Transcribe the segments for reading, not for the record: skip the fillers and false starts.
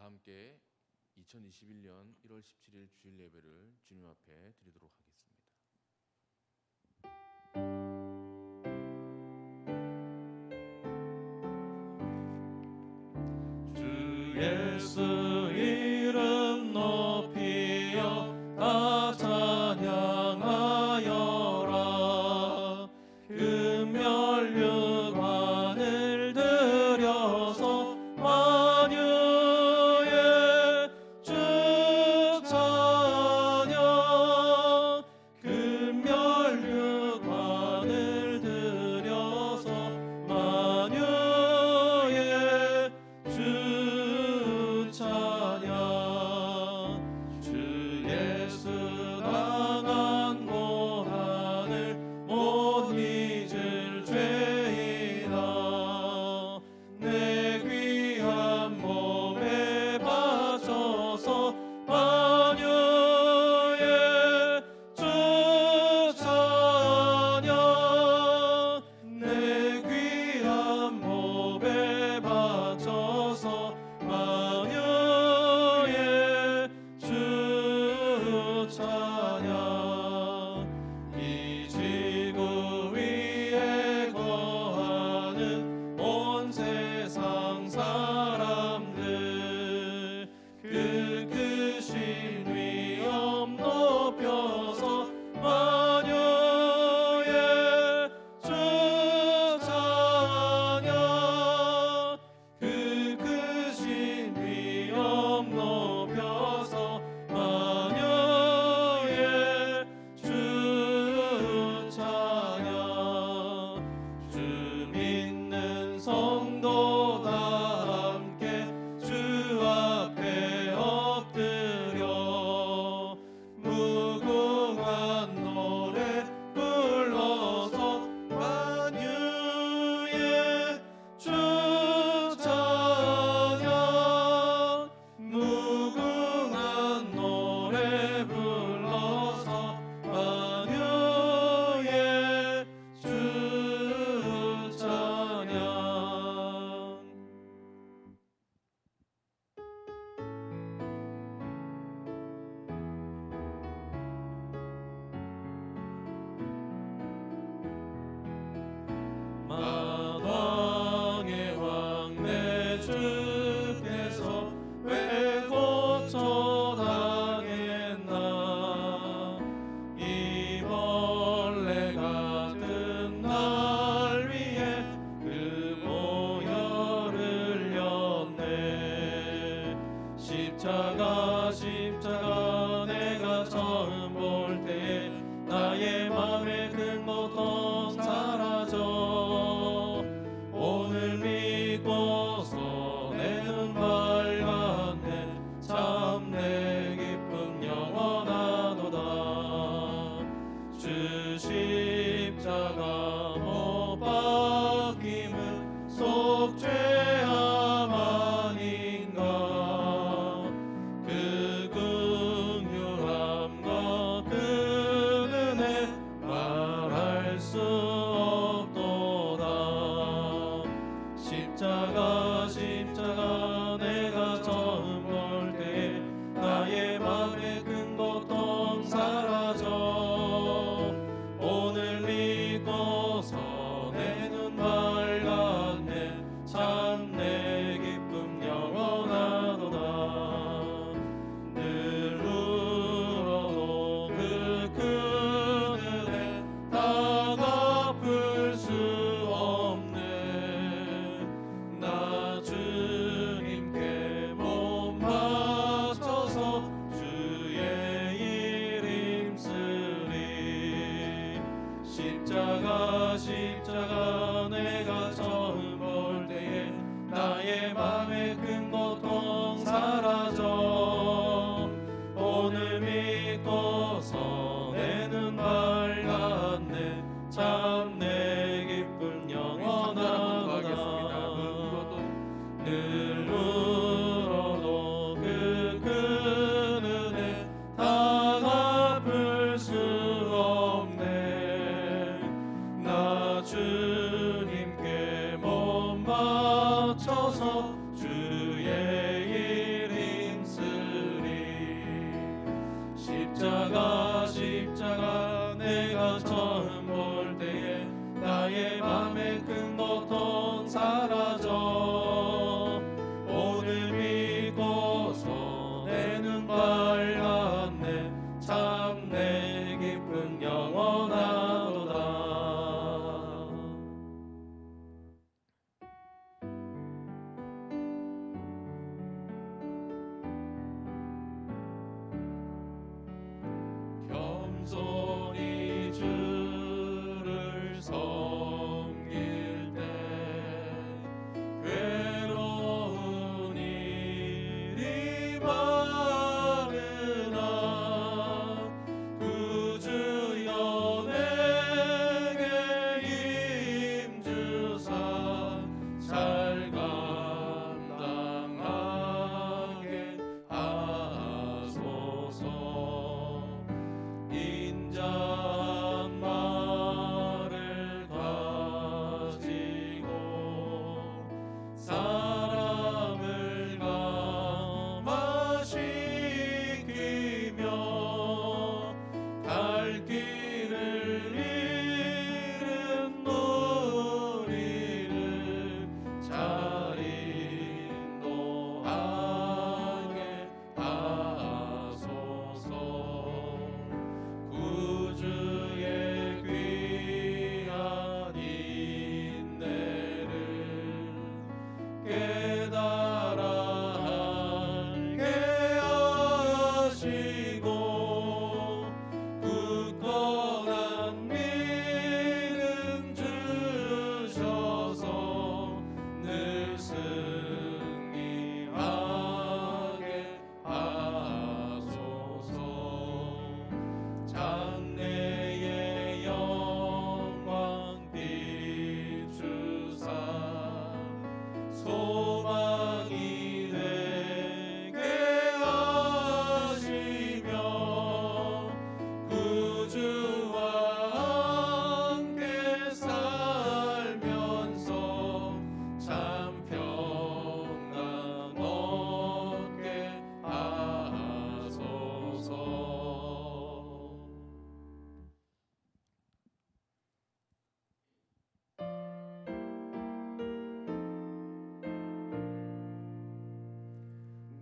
함께 2021년 1월 17일 주일 예배를 주님 앞에 드리도록 하겠습니다. 주 예수 이름 높이여 다 찬양하여라. 금멸류관을 들여서 만유의 주 찬양. 금멸류관을 들여서 만유의 주 찬양. 주 예수 당한 고난을 못 잊을 죄이나 내 귀한 몸에 바쳐서 만유의 주 찬양. 내 귀한 몸에 바쳐서 만유의 주 찬양. 이 지구 위에 거하는 온 세상 사람들 그 크신 위엄 높여서 만유의 주 찬양. 그 크신 위엄 높여서 만유의 주 찬양. 주 믿는 성도 다 함께 주 앞에 엎드려 무궁한 노래 불러서 만유의 주 찬양. 무궁한 노래 불러서 만유의 주 찬양. 마당의 왕 내 주께서 왜 고초당했나. 이 벌레 같은 날 위해 그 보혈을 흘렸네. 십자가 내가 처음 볼 때 나의 맘의 큰 고통 사라져. 오늘 믿고서 내 눈 밝았네. 참 내 기쁨 영원하도다. 주 십자가 못 박힘은 속죄함 아닌가. 그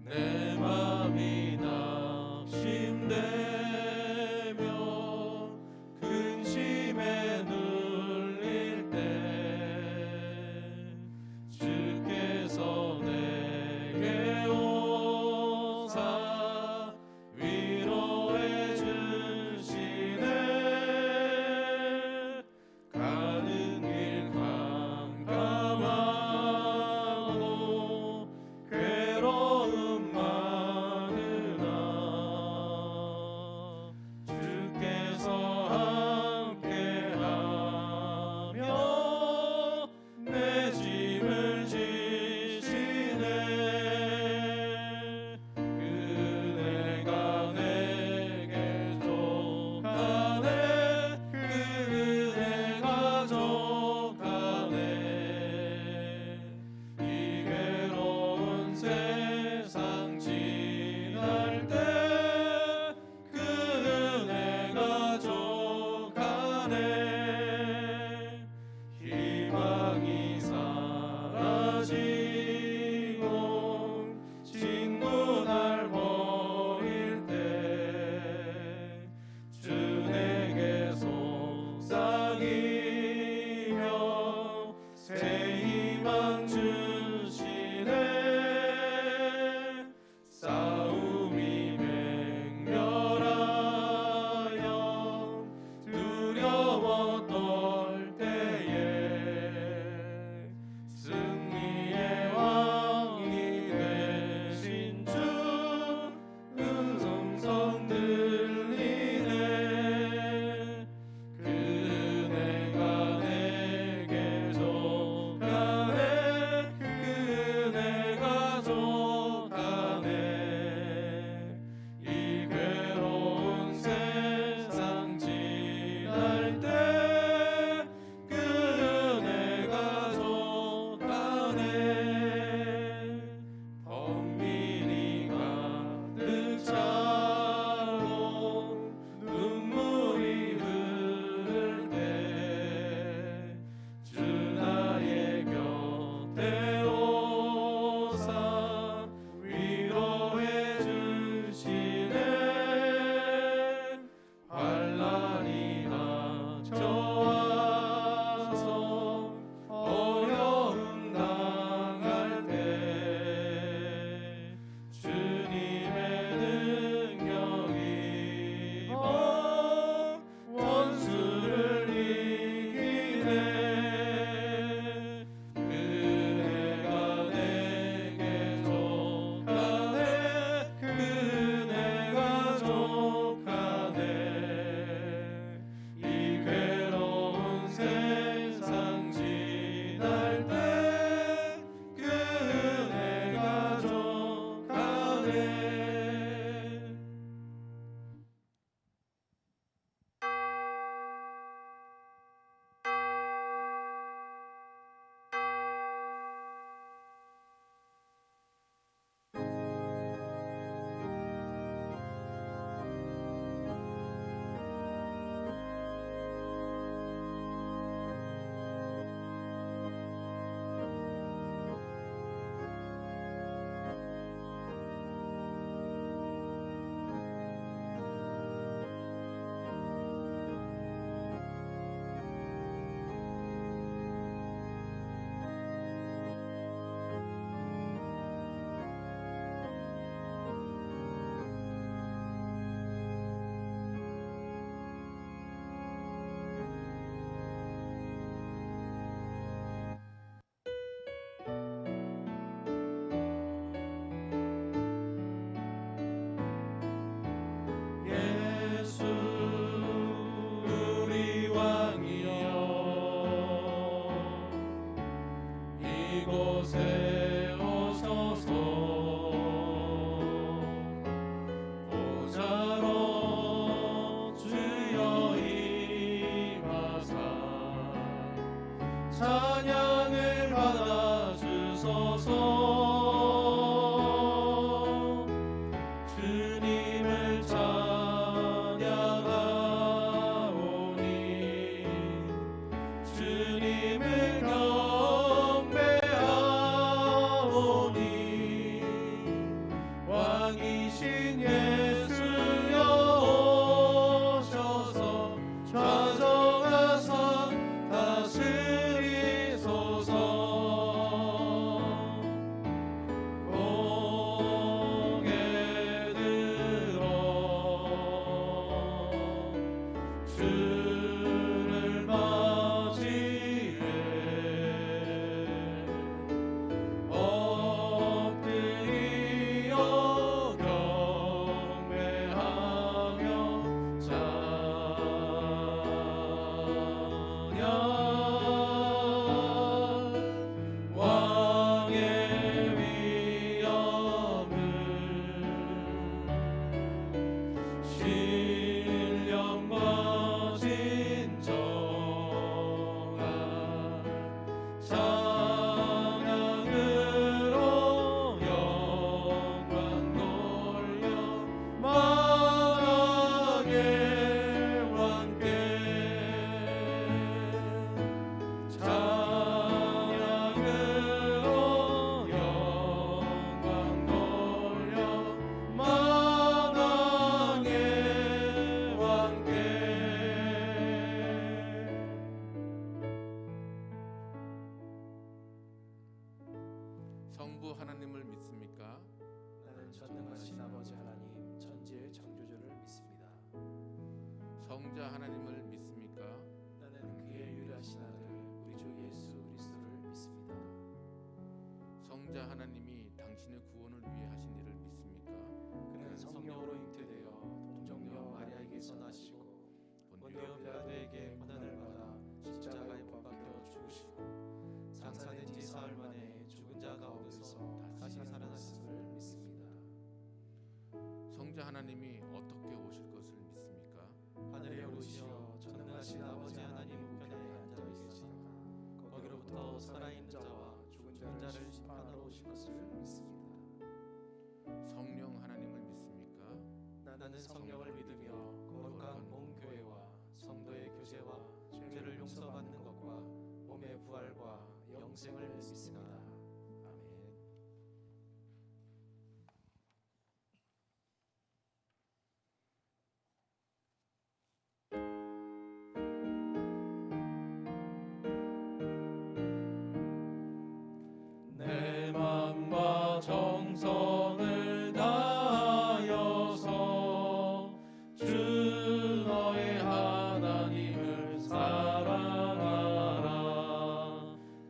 내 맘이 낙심되며 근심에 눌릴 때 주께서 내게 오사 위로해 주시네. 가는 길 캄캄하고 괴로움 많으나 주께서 함께하며 내 짐을 지시네. 그네가 내게 족하네. 그네가 족하네. 이 괴로운 세상 지날 때 그네가 족하네. 희망이 사라지고 친구 날 버릴 때 주 내게 속삭이며 새 희망 주시네. 싸움이 맹렬하여 두려워 떨 때에 승리의 왕이 되신 주 음성 들리네. 그네가 내게 족하네. 그네가 족하네. 이 괴로운 세상 지날 때 그네가 족하네. 범민이 가득 차고 눈물이 흐를 때 주 나의 곁에 오사 위로해 주시네. 환난이 닥쳐와서 어려움 당할 때 주님의 능력이 원수를 이기네. 그네가 내게 족하네. 그네가 족하네. 이 괴로운 세상 지날 때 그네가 족하네. 왕이신 예수여 오셔서 좌정하사 다스리소서. 고개 들어 주를 맞이해 엎드려 경배하며 찬양. 왕의 위엄을 신령과 진정한 찬양으로 영광 돌려 만하게 왕께 찬양으로 영광 돌려 만하게 왕께. 성부 하나님을 믿습니까? 나는 전능하신 아버지 하나님 천지의 창조주를 믿습니다. 성자 하나님을 믿습니까? 나는 그의 유일하신 아들 우리 주 예수 그리스도를 믿습니다. 성자 하나님이 당신의 구원을 위해 하신 일을 믿습니까? 그는 성령으로 잉태되어 동정녀 마리아에게서 나시고 본디오 빌라도에게 고난을 받아 십자가에 못 박혀 죽으시고 장사된 지 사흘 만에 죽은 자 가운데서 다시 살아났음을 믿습니다. 성자 하나님이 어떻게 오실 것을 믿습니까? 하늘에 오르시어 전능하신 아버지 하나님 우편에 앉아 계시다가 거기로부터 살아있는 자와 죽은 자를 심판하러 오실 것을 믿습니다. 성령 하나님을 믿습니까? 나는 성령을 믿으며 거룩한 온 교회와 성도의 교제와 죄를 용서받는 것과 몸의 부활과 영생을 믿습니다. 아멘. 내 맘과 정성을 다하여서 주 너의 하나님을 사랑하라.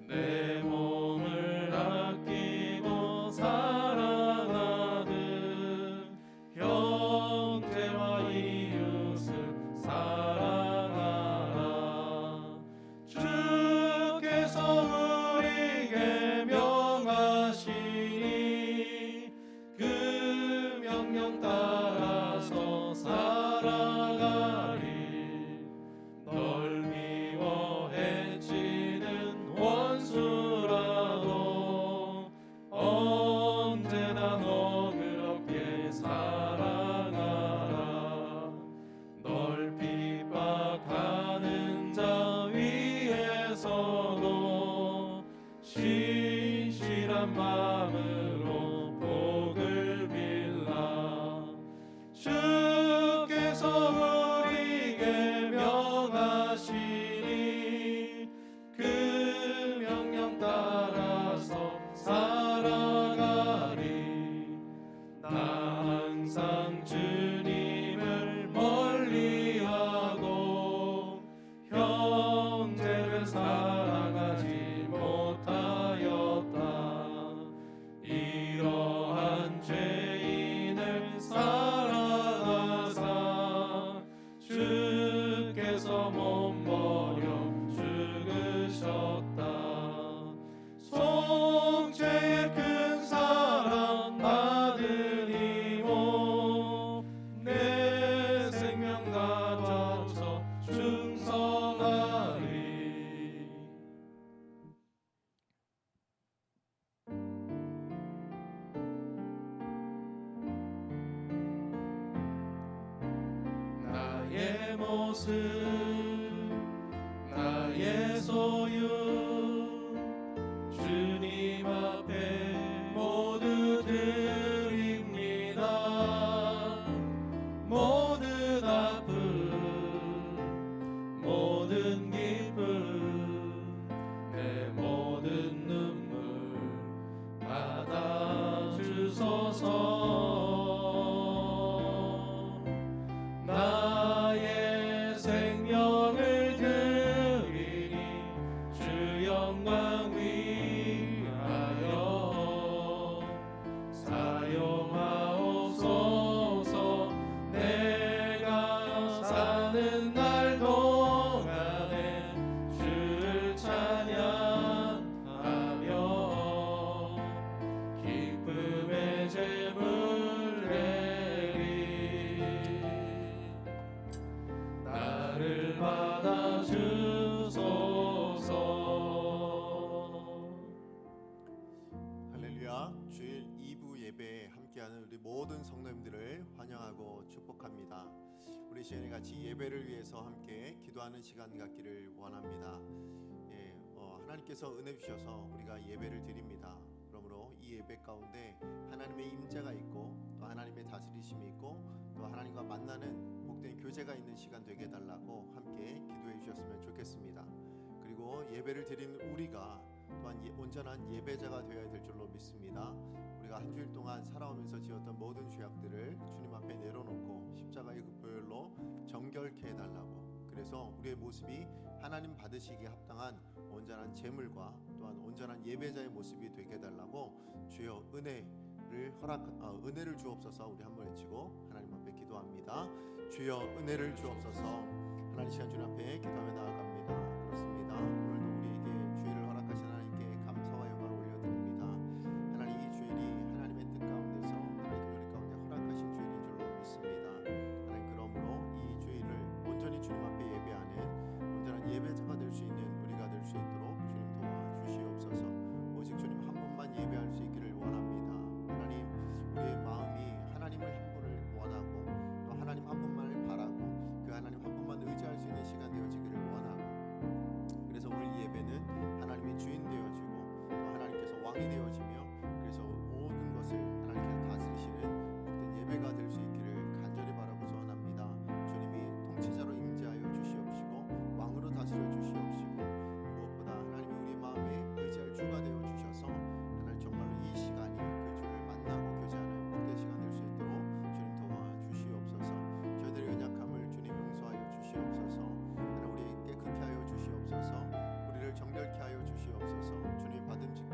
내 몸을 아끼고 사랑하듯 형제와 이웃을 사랑하라. 주께서 우리에게 명하시니 그 명령 따라서 살아가리. 널 미워 해치는 원수라도 언제나 너 그렇게 사랑하라. 널 핍박하는 자 위에서도 신실한 마음으로 복을 빌라. 주께서 우리에게 명하시니 그 명령 따라서 살아가리. 나 항상 주님을 멀리하고 형제를 사랑하지 못하였다. 이러한 죄인을 사랑하사 주께서 몸버려 죽으셨다. 속죄의 큰 사랑 받으리모 내 생명 바쳐서 충성하리. 나의 모습 나의 소유 주님 앞에 모두 드립니다. 모든 성도님들을 환영하고 축복합니다. 우리 시간에 같이 예배를 위해서 함께 기도하는 시간 갖기를 원합니다. 하나님께서 은혜 주셔서 우리가 예배를 드립니다. 그러므로 이 예배 가운데 하나님의 임재가 있고 또 하나님의 다스리심이 있고 또 하나님과 만나는 복된 교제가 있는 시간 되게 해달라고 함께 기도해 주셨으면 좋겠습니다. 그리고 예배를 드린 우리가 또한 온전한 예배자가 되어야 될 줄로 믿습니다. 우리가 한 주일 동안 살아오면서 지었던 모든 죄악들을 주님 앞에 내려놓고 십자가의 그 보혈로 정결케 해달라고, 그래서 우리의 모습이 하나님 받으시기에 합당한 온전한 제물과 또한 온전한 예배자의 모습이 되게 해달라고 주여 은혜를 주옵소서. 우리 한번 외치고 하나님 앞에 기도합니다. 주여 은혜를 주옵소서. 하나님 시간 주님 앞에 기도하며 나아갑니다. 그렇습니다. 오늘도 우리에게 주의를 허락하신 하나님께 감사와 영광을 올려드립니다. 하나님, 이 주일이 하나님의 뜻 가운데서 하나님의 우리 가운데 허락하신 주일인 줄로 믿습니다. 하나님, 그러므로 이 주일을 온전히 주님 앞에 예배하는 온전한 예배자가 될 수 있는 우리가 될 수 있도록 주님 도와주시옵소서. 오직 주님 한 분만 예배할 수 있기를 원합니다. 하나님, 우리의 마음이 하나님을 한 분을 원하고 또 하나님 한 분만을 바라고 그 하나님 한 분만 의지할 수 있는 시간 되어지기를 원하고, 그래서 오늘 이 예배는 하나님의 주인 되어지고 또 하나님께서 왕이 되어지며 그래서 모든 것을 하나님께서 다스리시는 복된 예배가 될 수 있기를 간절히 바라고 소원합니다. 주님이 통치자로 임재하여 주시옵시고 왕으로 다스려 주시옵시고 무엇보다 하나님이 우리 마음에 의지할 주가 되어 주셔서 하나님 정말로 이 시간이 그 주를 만나고 교제하는 복된 시간 될 수 있도록 주님 도와주시옵소서. 저희들의 연약함을 주님 용서하여 주시옵소서. 하나님, 우리 깨끗게 하여 주시옵소서. 우리를 정결케 하여 주시옵소서. 주님 받음직기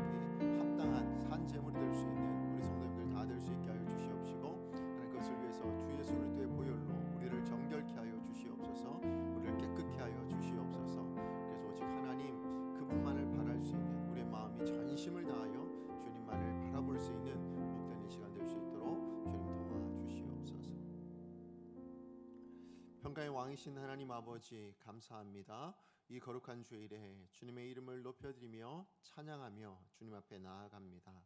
합당한 산 제물이 될 수 있는 우리 성도님들 다 될 수 있게 하여 주시옵시고, 하나님 그것을 위해서 주 예수 그리스도의 보혈로 우리를 정결케 하여 주시옵소서. 우리를 깨끗게 하여 주시옵소서. 그래서 오직 하나님 그분만을 바랄 수 있는 우리의 마음이 전심을 다하여 주님만을 바라볼 수 있는 복된 이 시간 될 수 있도록 주님 도와주시옵소서. 평강의 왕이신 하나님 아버지, 감사합니다. 이 거룩한 주일에 주님의 이름을 높여드리며 찬양하며 주님 앞에 나아갑니다.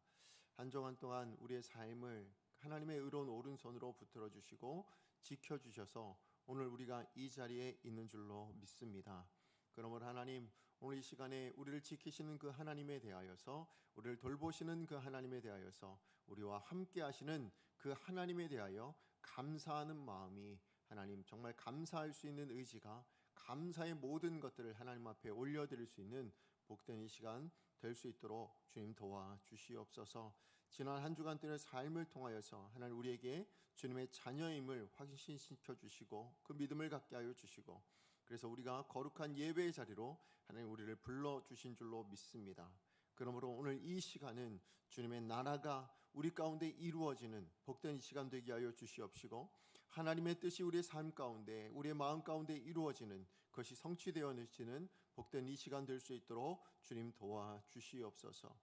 한 주간 동안 우리의 삶을 하나님의 의로운 오른손으로 붙들어 주시고 지켜주셔서 오늘 우리가 이 자리에 있는 줄로 믿습니다. 그러므로 하나님, 오늘 이 시간에 우리를 지키시는 그 하나님에 대하여서, 우리를 돌보시는 그 하나님에 대하여서, 우리와 함께 하시는 그 하나님에 대하여 감사하는 마음이, 하나님 정말 감사할 수 있는 의지가, 감사의 모든 것들을 하나님 앞에 올려드릴 수 있는 복된 이 시간 될 수 있도록 주님 도와주시옵소서. 지난 한 주간 동안의 삶을 통하여서 하나님 우리에게 주님의 자녀임을 확신시켜 주시고 그 믿음을 갖게 하여 주시고, 그래서 우리가 거룩한 예배의 자리로 하나님 우리를 불러주신 줄로 믿습니다. 그러므로 오늘 이 시간은 주님의 나라가 우리 가운데 이루어지는 복된 이 시간 되게 하여 주시옵시고, 하나님의 뜻이 우리의 삶 가운데 우리의 마음 가운데 이루어지는 것이 성취되어지는 복된 이 시간 될 수 있도록 주님 도와주시옵소서.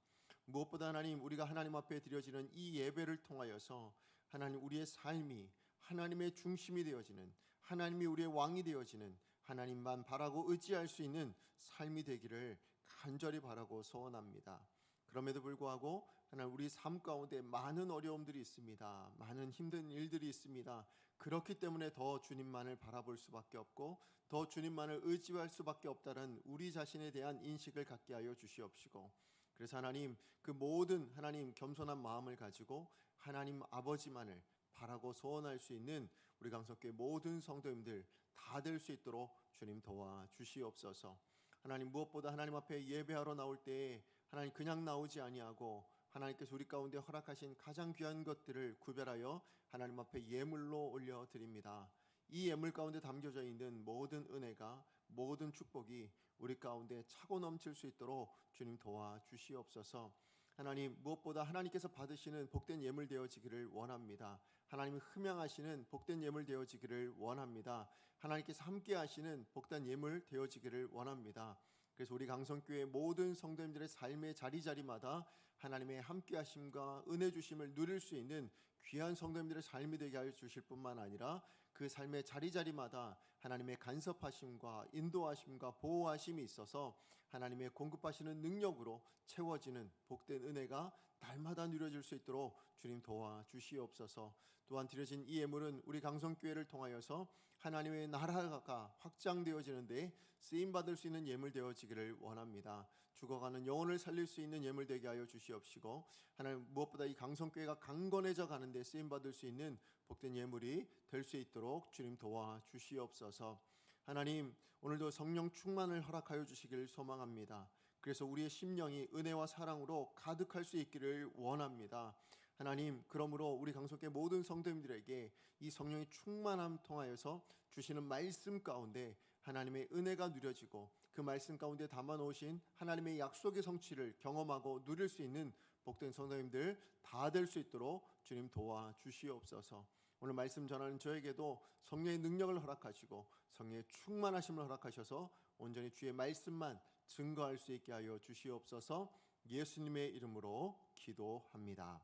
무엇보다 하나님, 우리가 하나님 앞에 드려지는 이 예배를 통하여서 하나님 우리의 삶이 하나님의 중심이 되어지는, 하나님이 우리의 왕이 되어지는, 하나님만 바라고 의지할 수 있는 삶이 되기를 간절히 바라고 소원합니다. 그럼에도 불구하고 하나님 우리 삶 가운데 많은 어려움들이 있습니다. 많은 힘든 일들이 있습니다. 그렇기 때문에 더 주님만을 바라볼 수밖에 없고 더 주님만을 의지할 수밖에 없다는 우리 자신에 대한 인식을 갖게 하여 주시옵시고, 그래서 하나님 그 모든 하나님 겸손한 마음을 가지고 하나님 아버지만을 바라고 소원할 수 있는 우리 강석교회 모든 성도님들 다 될 수 있도록 주님 도와주시옵소서. 하나님, 무엇보다 하나님 앞에 예배하러 나올 때 하나님 그냥 나오지 아니하고 하나님께서 우리 가운데 허락하신 가장 귀한 것들을 구별하여 하나님 앞에 예물로 올려드립니다. 이 예물 가운데 담겨져 있는 모든 은혜가, 모든 축복이 우리 가운데 차고 넘칠 수 있도록 주님 도와주시옵소서. 하나님, 무엇보다 하나님께서 받으시는 복된 예물 되어지기를 원합니다. 하나님이 흠양하시는 복된 예물 되어지기를 원합니다. 하나님께서 함께 하시는 복된 예물 되어지기를 원합니다. 그래서 우리 강성교회 모든 성도님들의 삶의 자리자리마다 하나님의 함께 하심과 은혜 주심을 누릴 수 있는 귀한 성도님들의 삶이 되게 하여 주실 뿐만 아니라 그 삶의 자리자리마다 하나님의 간섭하심과 인도하심과 보호하심이 있어서 하나님의 공급하시는 능력으로 채워지는 복된 은혜가 날마다 누려질 수 있도록 주님 도와주시옵소서. 또한 드려진 이 예물은 우리 강성교회를 통하여서 하나님의 나라가 확장되어지는 데 쓰임받을 수 있는 예물 되어지기를 원합니다. 죽어가는 영혼을 살릴 수 있는 예물 되게 하여 주시옵시고, 하나님 무엇보다 이 강성교회가 강건해져 가는 데 쓰임받을 수 있는 복된 예물이 될 수 있도록 주님 도와주시옵소서. 하나님, 오늘도 성령 충만을 허락하여 주시기를 소망합니다. 그래서 우리의 심령이 은혜와 사랑으로 가득할 수 있기를 원합니다. 하나님, 그러므로 우리 강성교회 모든 성도님들에게 이 성령의 충만함 통하여서 주시는 말씀 가운데 하나님의 은혜가 누려지고 그 말씀 가운데 담아놓으신 하나님의 약속의 성취를 경험하고 누릴 수 있는 복된 성도님들 다 될 수 있도록 주님 도와주시옵소서. 오늘 말씀 전하는 저에게도 성령의 능력을 허락하시고 성령의 충만하심을 허락하셔서 온전히 주의 말씀만 증거할 수 있게 하여 주시옵소서. 예수님의 이름으로 기도합니다.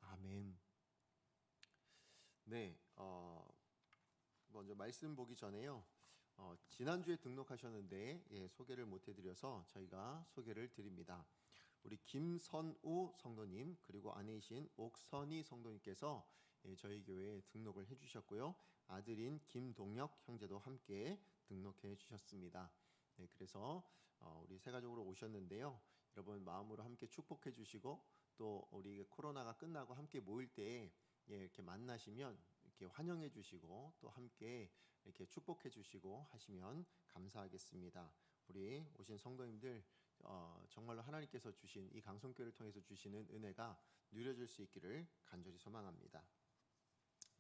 아멘. 네, 먼저 말씀 보기 전에요. 지난주에 등록하셨는데 소개를 못 해드려서 저희가 소개를 드립니다. 우리 김선우 성도님 그리고 아내이신 옥선희 성도님께서 저희 교회에 등록을 해주셨고요. 아들인 김동혁 형제도 함께 등록해 주셨습니다. 그래서 우리 세 가족으로 오셨는데요. 여러분 마음으로 함께 축복해 주시고 또 우리 코로나가 끝나고 함께 모일 때 이렇게 만나시면 이렇게 환영해 주시고 또 함께 이렇게 축복해 주시고 하시면 감사하겠습니다. 우리 오신 성도님들 정말로 하나님께서 주신 이 강성교회를 통해서 주시는 은혜가 누려질 수 있기를 간절히 소망합니다.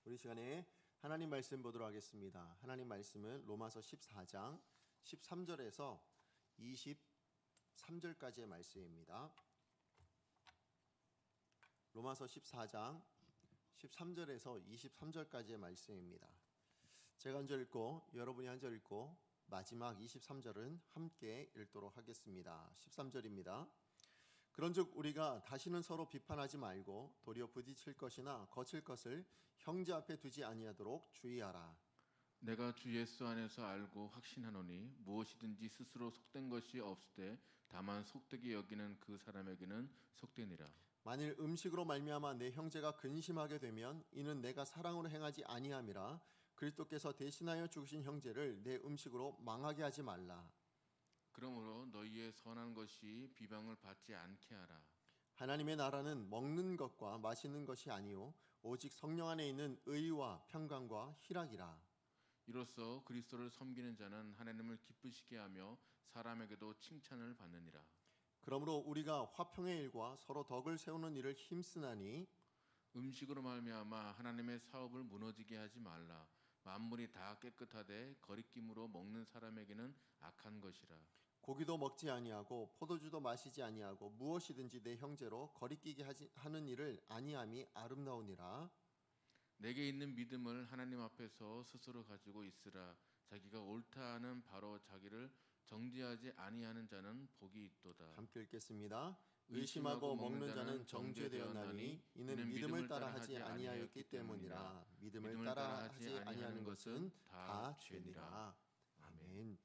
우리 시간에 하나님 말씀 보도록 하겠습니다. 하나님 말씀은 로마서 14장 13절에서 23절까지의 말씀입니다. 로마서 14장 13절에서 23절까지의 말씀입니다. 제가 한 절 읽고 여러분이 한 절 읽고 마지막 23절은 함께 읽도록 하겠습니다. 13절입니다. 그런즉 우리가 다시는 서로 비판하지 말고 도리어 부딪힐 것이나 거칠 것을 형제 앞에 두지 아니하도록 주의하라. 내가 주 예수 안에서 알고 확신하노니 무엇이든지 스스로 속된 것이 없을 때 다만 속되게 여기는 그 사람에게는 속되니라. 만일 음식으로 말미암아 내 형제가 근심하게 되면 이는 내가 사랑으로 행하지 아니함이라. 그리스도께서 대신하여 죽으신 형제를 내 음식으로 망하게 하지 말라. 그러므로 너희의 선한 것이 비방을 받지 않게 하라. 하나님의 나라는 먹는 것과 마시는 것이 아니요 오직 성령 안에 있는 의와 평강과 희락이라. 이로써 그리스도를 섬기는 자는 하나님을 기쁘시게 하며 사람에게도 칭찬을 받느니라. 그러므로 우리가 화평의 일과 서로 덕을 세우는 일을 힘쓰나니 음식으로 말미암아 하나님의 사업을 무너지게 하지 말라. 만물이 다 깨끗하되 거리낌으로 먹는 사람에게는 악한 것이라. 고기도 먹지 아니하고 포도주도 마시지 아니하고 무엇이든지 내 형제로 거리끼게 하는 일을 아니함이 아름다우니라. 내게 있는 믿음을 하나님 앞에서 스스로 가지고 있으라. 자기가 옳다 하는 바로 자기를 정죄하지 아니하는 자는 복이 있도다. 함께 읽겠습니다. 의심하고 먹는 자는 정죄되었나니 이는 믿음을 따라 하지 아니하였기 때문이라. 믿음을 따라 하지 아니하는 것은 다 죄니라. 아멘.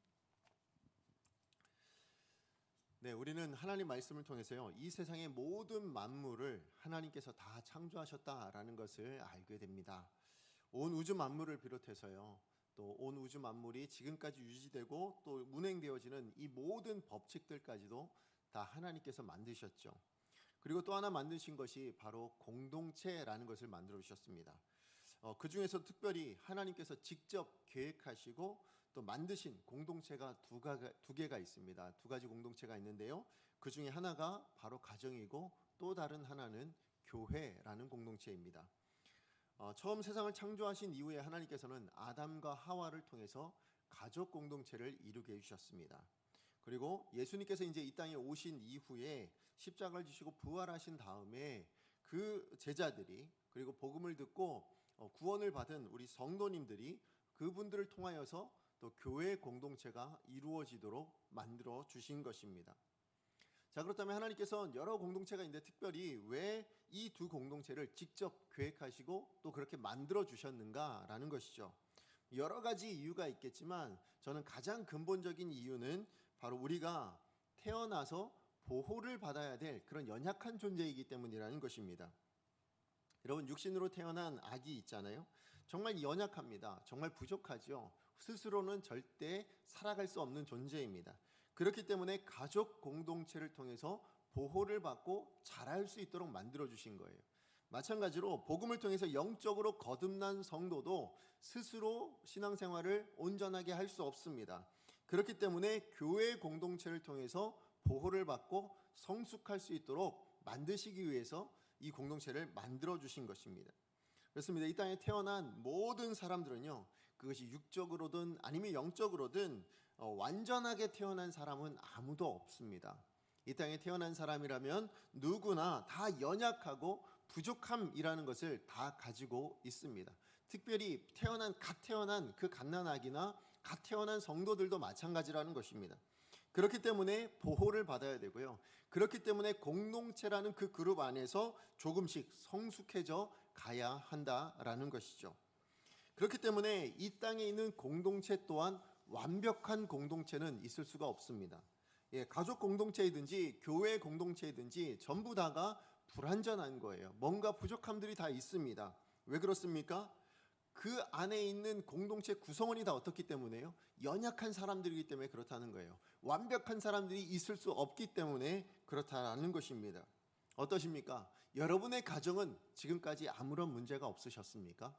네, 우리는 하나님 말씀을 통해서요 이 세상의 모든 만물을 하나님께서 다 창조하셨다라는 것을 알게 됩니다. 온 우주 만물을 비롯해서요 또 온 우주 만물이 지금까지 유지되고 또 운행되어지는 이 모든 법칙들까지도 다 하나님께서 만드셨죠. 그리고 또 하나 만드신 것이 바로 공동체라는 것을 만들어 주셨습니다. 그 중에서 특별히 하나님께서 직접 계획하시고 또 만드신 공동체가 두 개가 있습니다. 두 가지 공동체가 있는데요. 그 중에 하나가 바로 가정이고 또 다른 하나는 교회라는 공동체입니다. 처음 세상을 창조하신 이후에 하나님께서는 아담과 하와를 통해서 가족 공동체를 이루게 해주셨습니다. 그리고 예수님께서 이제 이 땅에 오신 이후에 십자가를 지시고 부활하신 다음에 그 제자들이 그리고 복음을 듣고 구원을 받은 우리 성도님들이 그분들을 통하여서 또 교회 공동체가 이루어지도록 만들어 주신 것입니다. 자, 그렇다면 하나님께서는 여러 공동체가 있는데 특별히 왜 이 두 공동체를 직접 계획하시고 또 그렇게 만들어 주셨는가라는 것이죠. 여러 가지 이유가 있겠지만 저는 가장 근본적인 이유는 바로 우리가 태어나서 보호를 받아야 될 그런 연약한 존재이기 때문이라는 것입니다. 여러분, 육신으로 태어난 아기 있잖아요. 정말 연약합니다. 정말 부족하죠. 스스로는 절대 살아갈 수 없는 존재입니다. 그렇기 때문에 가족 공동체를 통해서 보호를 받고 자랄 수 있도록 만들어 주신 거예요. 마찬가지로 복음을 통해서 영적으로 거듭난 성도도 스스로 신앙생활을 온전하게 할 수 없습니다. 그렇기 때문에 교회 공동체를 통해서 보호를 받고 성숙할 수 있도록 만드시기 위해서 이 공동체를 만들어 주신 것입니다. 그렇습니다. 이 땅에 태어난 모든 사람들은요, 그것이 육적으로든 아니면 영적으로든 완전하게 태어난 사람은 아무도 없습니다. 이 땅에 태어난 사람이라면 누구나 다 연약하고 부족함이라는 것을 다 가지고 있습니다. 특별히 갓 태어난 그 갓난아기나 갓 태어난 성도들도 마찬가지라는 것입니다. 그렇기 때문에 보호를 받아야 되고요. 그렇기 때문에 공동체라는 그 그룹 안에서 조금씩 성숙해져 가야 한다라는 것이죠. 그렇기 때문에 이 땅에 있는 공동체 또한 완벽한 공동체는 있을 수가 없습니다. 가족 공동체이든지 교회 공동체이든지 전부 다가 불완전한 거예요. 뭔가 부족함들이 다 있습니다. 왜 그렇습니까? 그 안에 있는 공동체 구성원이 다 어떻기 때문에요? 연약한 사람들이기 때문에 그렇다는 거예요. 완벽한 사람들이 있을 수 없기 때문에 그렇다는 것입니다. 어떠십니까? 여러분의 가정은 지금까지 아무런 문제가 없으셨습니까?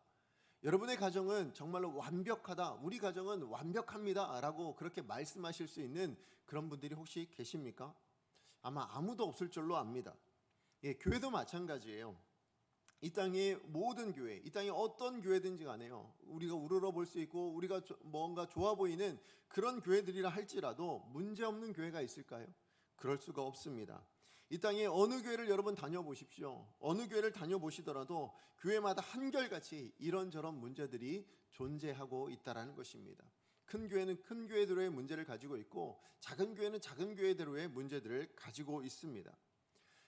여러분의 가정은 정말로 완벽하다, 우리 가정은 완벽합니다 라고 그렇게 말씀하실 수 있는 그런 분들이 혹시 계십니까? 아마 아무도 없을 줄로 압니다. 교회도 마찬가지예요. 이 땅의 모든 교회, 이 땅의 어떤 교회든지 간에요, 우리가 우러러 볼 수 있고 우리가 뭔가 좋아 보이는 그런 교회들이라 할지라도 문제없는 교회가 있을까요? 그럴 수가 없습니다. 이 땅에 어느 교회를 여러분 다녀보십시오. 어느 교회를 다녀보시더라도 교회마다 한결같이 이런저런 문제들이 존재하고 있다는 것입니다. 큰 교회는 큰 교회대로의 문제를 가지고 있고 작은 교회는 작은 교회대로의 문제들을 가지고 있습니다.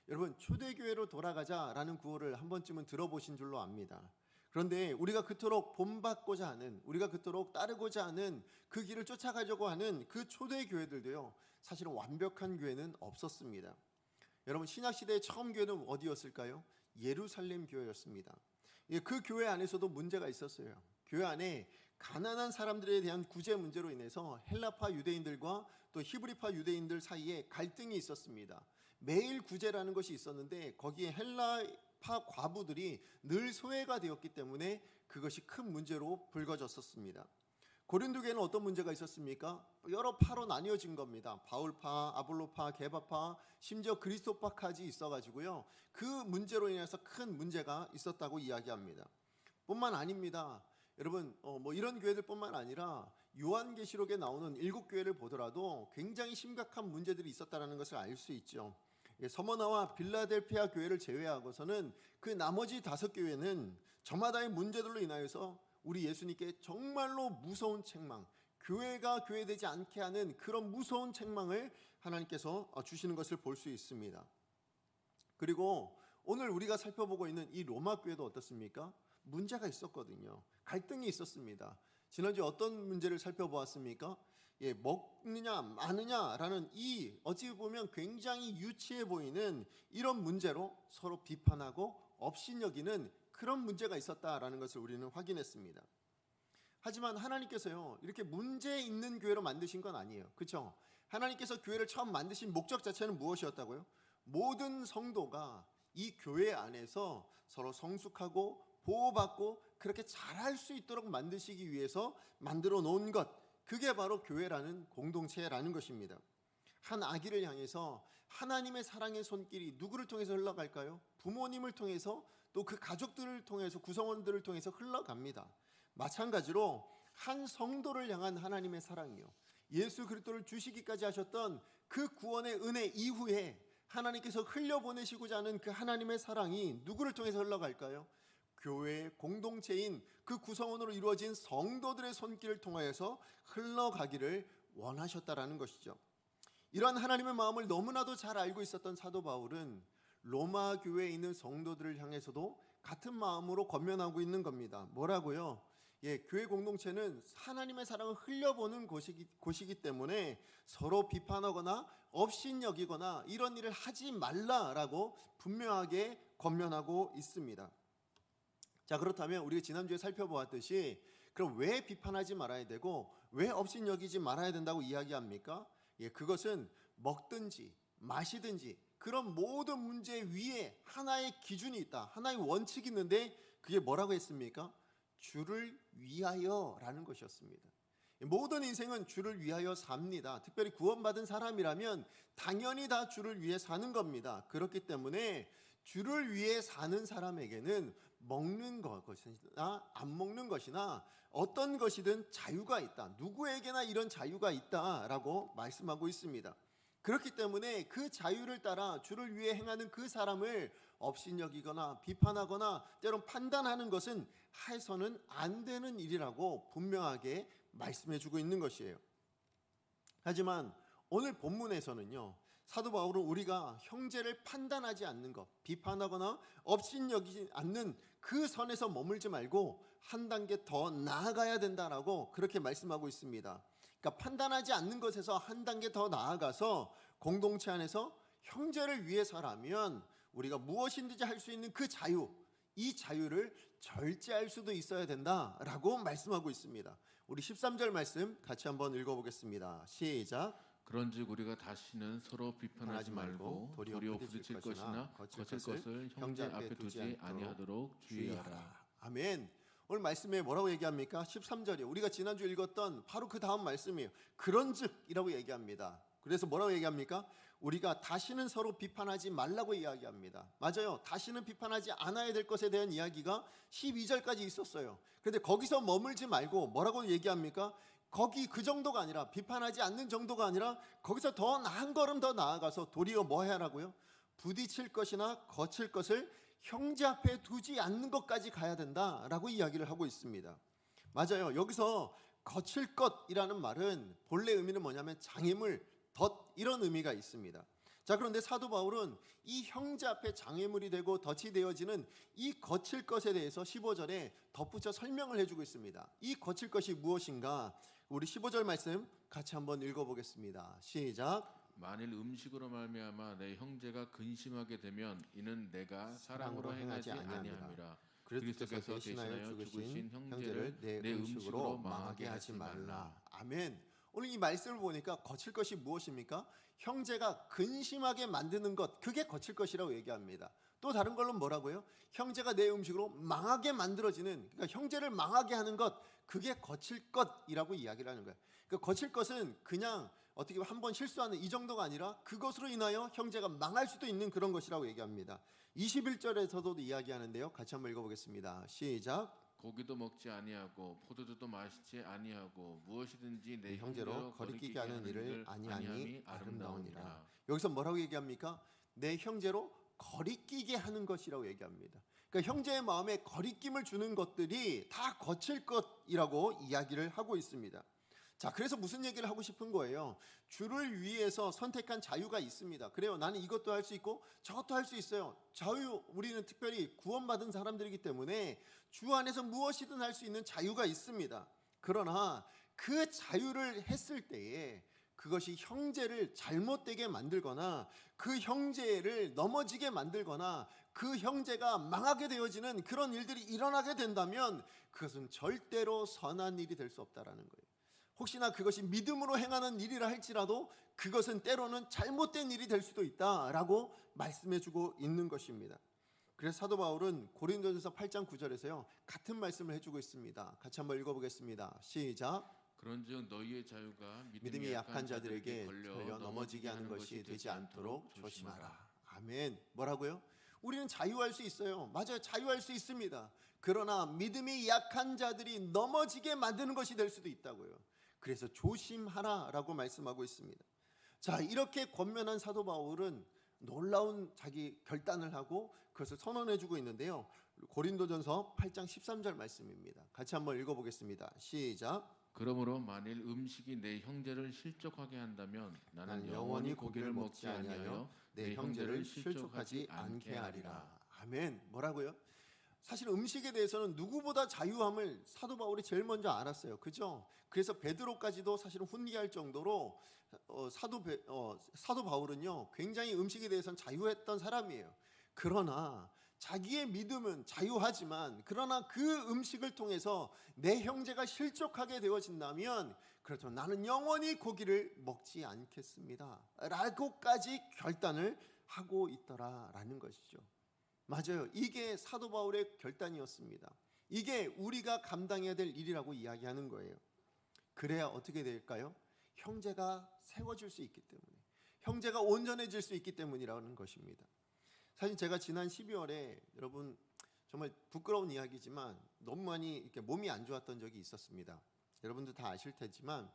여러분, 초대교회로 돌아가자라는 구호를 한 번쯤은 들어보신 줄로 압니다. 그런데 우리가 그토록 본받고자 하는, 우리가 그토록 따르고자 하는 그 길을 쫓아가려고 하는 그 초대교회들도요, 사실은 완벽한 교회는 없었습니다. 여러분, 신약시대의 처음 교회는 어디였을까요? 예루살렘 교회였습니다. 그 교회 안에서도 문제가 있었어요. 교회 안에 가난한 사람들에 대한 구제 문제로 인해서 헬라파 유대인들과 또 히브리파 유대인들 사이에 갈등이 있었습니다. 매일 구제라는 것이 있었는데 거기에 헬라파 과부들이 늘 소외가 되었기 때문에 그것이 큰 문제로 불거졌었습니다. 고린도 교회는 어떤 문제가 있었습니까? 여러 파로 나뉘어진 겁니다. 바울파, 아볼로파, 게바파, 심지어 그리스도파까지 있어가지고요, 그 문제로 인해서 큰 문제가 있었다고 이야기합니다. 뿐만 아닙니다. 여러분, 이런 교회들뿐만 아니라 요한계시록에 나오는 7교회를 보더라도 굉장히 심각한 문제들이 있었다는 것을 알 수 있죠. 서머나와 빌라델피아 교회를 제외하고서는 그 나머지 5교회는 저마다의 문제들로 인하여서 우리 예수님께 정말로 무서운 책망, 교회가 교회되지 않게 하는 그런 무서운 책망을 하나님께서 주시는 것을 볼 수 있습니다. 그리고 오늘 우리가 살펴보고 있는 이 로마 교회도 어떻습니까? 문제가 있었거든요. 갈등이 있었습니다. 지난주에 어떤 문제를 살펴보았습니까? 먹느냐 마느냐라는 이 어찌 보면 굉장히 유치해 보이는 이런 문제로 서로 비판하고 업신여기는 그런 문제가 있었다라는 것을 우리는 확인했습니다. 하지만 하나님께서요, 이렇게 문제 있는 교회로 만드신 건 아니에요. 그렇죠? 하나님께서 교회를 처음 만드신 목적 자체는 무엇이었다고요? 모든 성도가 이 교회 안에서 서로 성숙하고 보호받고 그렇게 잘할 수 있도록 만드시기 위해서 만들어 놓은 것, 그게 바로 교회라는 공동체라는 것입니다. 한 아기를 향해서 하나님의 사랑의 손길이 누구를 통해서 흘러갈까요? 부모님을 통해서, 또 그 가족들을 통해서, 구성원들을 통해서 흘러갑니다. 마찬가지로 한 성도를 향한 하나님의 사랑이요, 예수 그리스도를 주시기까지 하셨던 그 구원의 은혜 이후에 하나님께서 흘려보내시고자 하는 그 하나님의 사랑이 누구를 통해서 흘러갈까요? 교회 공동체인 그 구성원으로 이루어진 성도들의 손길을 통하여서 흘러가기를 원하셨다라는 것이죠. 이런 하나님의 마음을 너무나도 잘 알고 있었던 사도 바울은 로마 교회에 있는 성도들을 향해서도 같은 마음으로 권면하고 있는 겁니다. 뭐라고요? 교회 공동체는 하나님의 사랑을 흘려보는 곳이기 때문에 서로 비판하거나 업신여기거나 이런 일을 하지 말라라고 분명하게 권면하고 있습니다. 자, 그렇다면 우리가 지난주에 살펴보았듯이 그럼 왜 비판하지 말아야 되고 왜 업신여기지 말아야 된다고 이야기합니까? 그것은 먹든지 마시든지 그런 모든 문제 위에 하나의 기준이 있다. 하나의 원칙이 있는데 그게 뭐라고 했습니까? 주를 위하여라는 것이었습니다. 모든 인생은 주를 위하여 삽니다. 특별히 구원받은 사람이라면 당연히 다 주를 위해 사는 겁니다. 그렇기 때문에 주를 위해 사는 사람에게는 먹는 것이나 안 먹는 것이나 어떤 것이든 자유가 있다. 누구에게나 이런 자유가 있다라고 말씀하고 있습니다. 그렇기 때문에 그 자유를 따라 주를 위해 행하는 그 사람을 업신여기거나 비판하거나 때론 판단하는 것은 해서는 안 되는 일이라고 분명하게 말씀해주고 있는 것이에요. 하지만 오늘 본문에서는요, 사도 바울은 우리가 형제를 판단하지 않는 것, 비판하거나 업신여기지 않는 그 선에서 머물지 말고 한 단계 더 나아가야 된다라고 그렇게 말씀하고 있습니다. 그러니까 판단하지 않는 것에서 한 단계 더 나아가서 공동체 안에서 형제를 위해서라면 우리가 무엇인지 할 수 있는 그 자유, 이 자유를 절제할 수도 있어야 된다라고 말씀하고 있습니다. 우리 13절 말씀 같이 한번 읽어보겠습니다. 시작. 그런즉 우리가 다시는 서로 비판하지 말고 도리어 부딪힐 것이나 거칠 것을 형제 앞에 두지 아니하도록 주의하라. 아멘. 오늘 말씀에 뭐라고 얘기합니까? 13절이에요. 우리가 지난주 읽었던 바로 그 다음 말씀이에요. 그런즉이라고 얘기합니다. 그래서 뭐라고 얘기합니까? 우리가 다시는 서로 비판하지 말라고 이야기합니다. 맞아요. 다시는 비판하지 않아야 될 것에 대한 이야기가 12절까지 있었어요. 그런데 거기서 머물지 말고 뭐라고 얘기합니까? 거기 그 정도가 아니라 비판하지 않는 정도가 아니라 거기서 더 한 걸음 더 나아가서 도리어 뭐 해라고요? 부딪힐 것이나 거칠 것을 형제 앞에 두지 않는 것까지 가야 된다라고 이야기를 하고 있습니다. 맞아요. 여기서 거칠 것이라는 말은 본래 의미는 뭐냐면 장애물, 덫 이런 의미가 있습니다. 자, 그런데 사도 바울은 이 형제 앞에 장애물이 되고 덫이 되어지는 이 거칠 것에 대해서 15절에 덧붙여 설명을 해주고 있습니다. 이 거칠 것이 무엇인가? 우리 15절 말씀 같이 한번 읽어보겠습니다. 시작. 만일 음식으로 말미암아 내 형제가 근심하게 되면 이는 내가 사랑으로 행하지 아니함이라. 그리스도께서 대신하여 죽으신 형제를 내 음식으로 망하게 하지 말라. 아멘. 오늘 이 말씀을 보니까 거칠 것이 무엇입니까? 형제가 근심하게 만드는 것, 그게 거칠 것이라고 얘기합니다. 또 다른 걸로 뭐라고요? 형제가 내 음식으로 망하게 만들어지는, 그러니까 형제를 망하게 하는 것, 그게 거칠 것이라고 이야기를 하는 거예요. 그러니까 거칠 것은 그냥 어떻게 보면 한번 실수하는 이 정도가 아니라 그것으로 인하여 형제가 망할 수도 있는 그런 것이라고 얘기합니다. 21절에서도 이야기하는데요. 같이 한번 읽어보겠습니다. 시작. 고기도 먹지 아니하고 포도주도 마시지 아니하고 무엇이든지 내 형제로 거리끼게 하는 일을 아니하니 아름다우니라. 여기서 뭐라고 얘기합니까? 내 형제로 거리끼게 하는 것이라고 얘기합니다. 그러니까 형제의 마음에 거리낌을 주는 것들이 다 거칠 것이라고 이야기를 하고 있습니다. 자, 그래서 무슨 얘기를 하고 싶은 거예요? 주를 위해서 선택한 자유가 있습니다. 그래요. 나는 이것도 할 수 있고 저것도 할 수 있어요. 자유, 우리는 특별히 구원받은 사람들이기 때문에 주 안에서 무엇이든 할 수 있는 자유가 있습니다. 그러나 그 자유를 했을 때에 그것이 형제를 잘못되게 만들거나 그 형제를 넘어지게 만들거나 그 형제가 망하게 되어지는 그런 일들이 일어나게 된다면 그것은 절대로 선한 일이 될 수 없다라는 거예요. 혹시나 그것이 믿음으로 행하는 일이라 할지라도 그것은 때로는 잘못된 일이 될 수도 있다라고 말씀해주고 있는 것입니다. 그래서 사도 바울은 고린도전서 8장 9절에서요 같은 말씀을 해주고 있습니다. 같이 한번 읽어보겠습니다. 시작. 그런즉 너희의 자유가 믿음이 약한 자들에게 걸려 넘어지게 하는 것이 되지 않도록 조심하라. 아멘. 뭐라고요? 우리는 자유할 수 있어요. 맞아요. 자유할 수 있습니다. 그러나 믿음이 약한 자들이 넘어지게 만드는 것이 될 수도 있다고요. 그래서 조심하라라고 말씀하고 있습니다. 자, 이렇게 권면한 사도 바울은 놀라운 자기 결단을 하고 그것을 선언해주고 있는데요. 고린도전서 8장 13절 말씀입니다. 같이 한번 읽어보겠습니다. 시작. 그러므로 만일 음식이 내 형제를 실족하게 한다면 나는 영원히 고기를 먹지 아니하여 내 형제를 실족하지 않게 하리라. 아멘. 뭐라고요? 사실 음식에 대해서는 누구보다 자유함을 사도 바울이 제일 먼저 알았어요. 그죠? 그래서 베드로까지도 사실은 훈계할 정도로 사도 바울은요 굉장히 음식에 대해서는 자유했던 사람이에요. 그러나 자기의 믿음은 자유하지만 그러나 그 음식을 통해서 내 형제가 실족하게 되어진다면 그렇다면 나는 영원히 고기를 먹지 않겠습니다 라고까지 결단을 하고 있더라라는 것이죠. 맞아요. 이게 사도 바울의 결단이었습니다. 이게 우리가 감당해야 될 일이라고 이야기하는 거예요. 그래야 어떻게 될까요? 형제가 세워질 수 있기 때문에, 형제가 온전해질 수 있기 때문이라는 것입니다. 사실 제가 지난 12월에 여러분 정말 부끄러운 이야기지만 너무 많이 이렇게 몸이 안 좋았던 적이 있었습니다. 여러분도 다 아실 테지만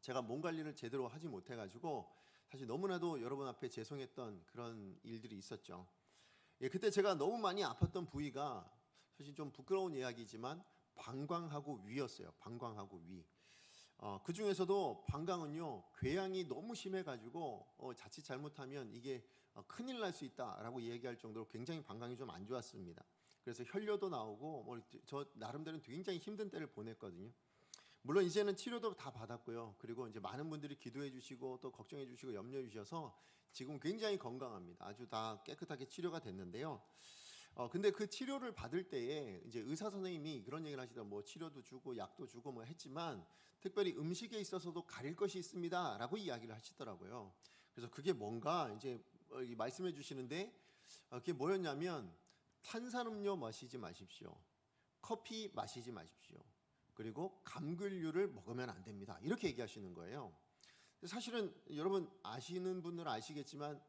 제가 몸 관리를 제대로 하지 못해가지고 사실 너무나도 여러분 앞에 죄송했던 그런 일들이 있었죠. 그때 제가 너무 많이 아팠던 부위가 사실 좀 부끄러운 이야기지만 방광하고 위였어요. 방광하고 위. 그 중에서도 방광은요 궤양이 너무 심해가지고 자칫 잘못하면 이게 큰일 날 수 있다라고 얘기할 정도로 굉장히 방광이 좀 안 좋았습니다. 그래서 혈뇨도 나오고 저 나름대로 굉장히 힘든 때를 보냈거든요. 물론 이제는 치료도 다 받았고요. 그리고 이제 많은 분들이 기도해 주시고 또 걱정해 주시고 염려해 주셔서 지금 굉장히 건강합니다. 아주 다 깨끗하게 치료가 됐는데요. 근데 그 치료를 받을 때에 이제 의사 선생님이 그런 얘기를 하시더라고요. 뭐 치료도 주고 약도 주고 뭐 했지만 특별히 음식에 있어서도 가릴 것이 있습니다라고 이야기를 하시더라고요. 그래서 그게 뭔가 이제 말씀해 주시는데 그게 뭐였냐면 탄산음료 마시지 마십시오. 커피 마시지 마십시오. 그리고 감귤류를 먹으면 안 됩니다. 이렇게 얘기하시는 거예요. 사실은 여러분 아시는 분들은 아시겠지만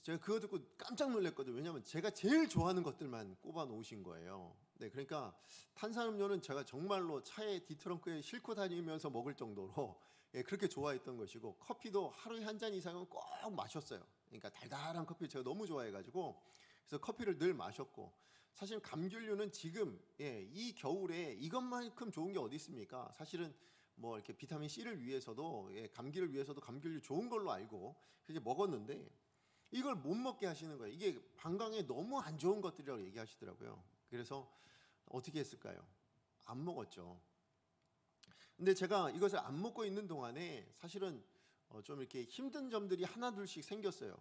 제가 그거 듣고 깜짝 놀랐거든요. 왜냐하면 제가 제일 좋아하는 것들만 꼽아 놓으신 거예요. 네, 그러니까 탄산음료는 제가 정말로 차에 뒤트렁크에 싣고 다니면서 먹을 정도로 그렇게 좋아했던 것이고 커피도 하루에 한 잔 이상은 꼭 마셨어요. 그러니까 달달한 커피 제가 너무 좋아해가지고 그래서 커피를 늘 마셨고 사실 감귤류는 지금 이 겨울에 이것만큼 좋은 게 어디 있습니까? 사실은 뭐 이렇게 비타민 C를 위해서도 감기를 위해서도 감귤류 좋은 걸로 알고 그렇게 먹었는데 이걸 못 먹게 하시는 거예요. 이게 방광에 너무 안 좋은 것들이라고 얘기하시더라고요. 그래서 어떻게 했을까요? 안 먹었죠. 근데 제가 이것을 안 먹고 있는 동안에 사실은 좀 이렇게 힘든 점들이 하나둘씩 생겼어요.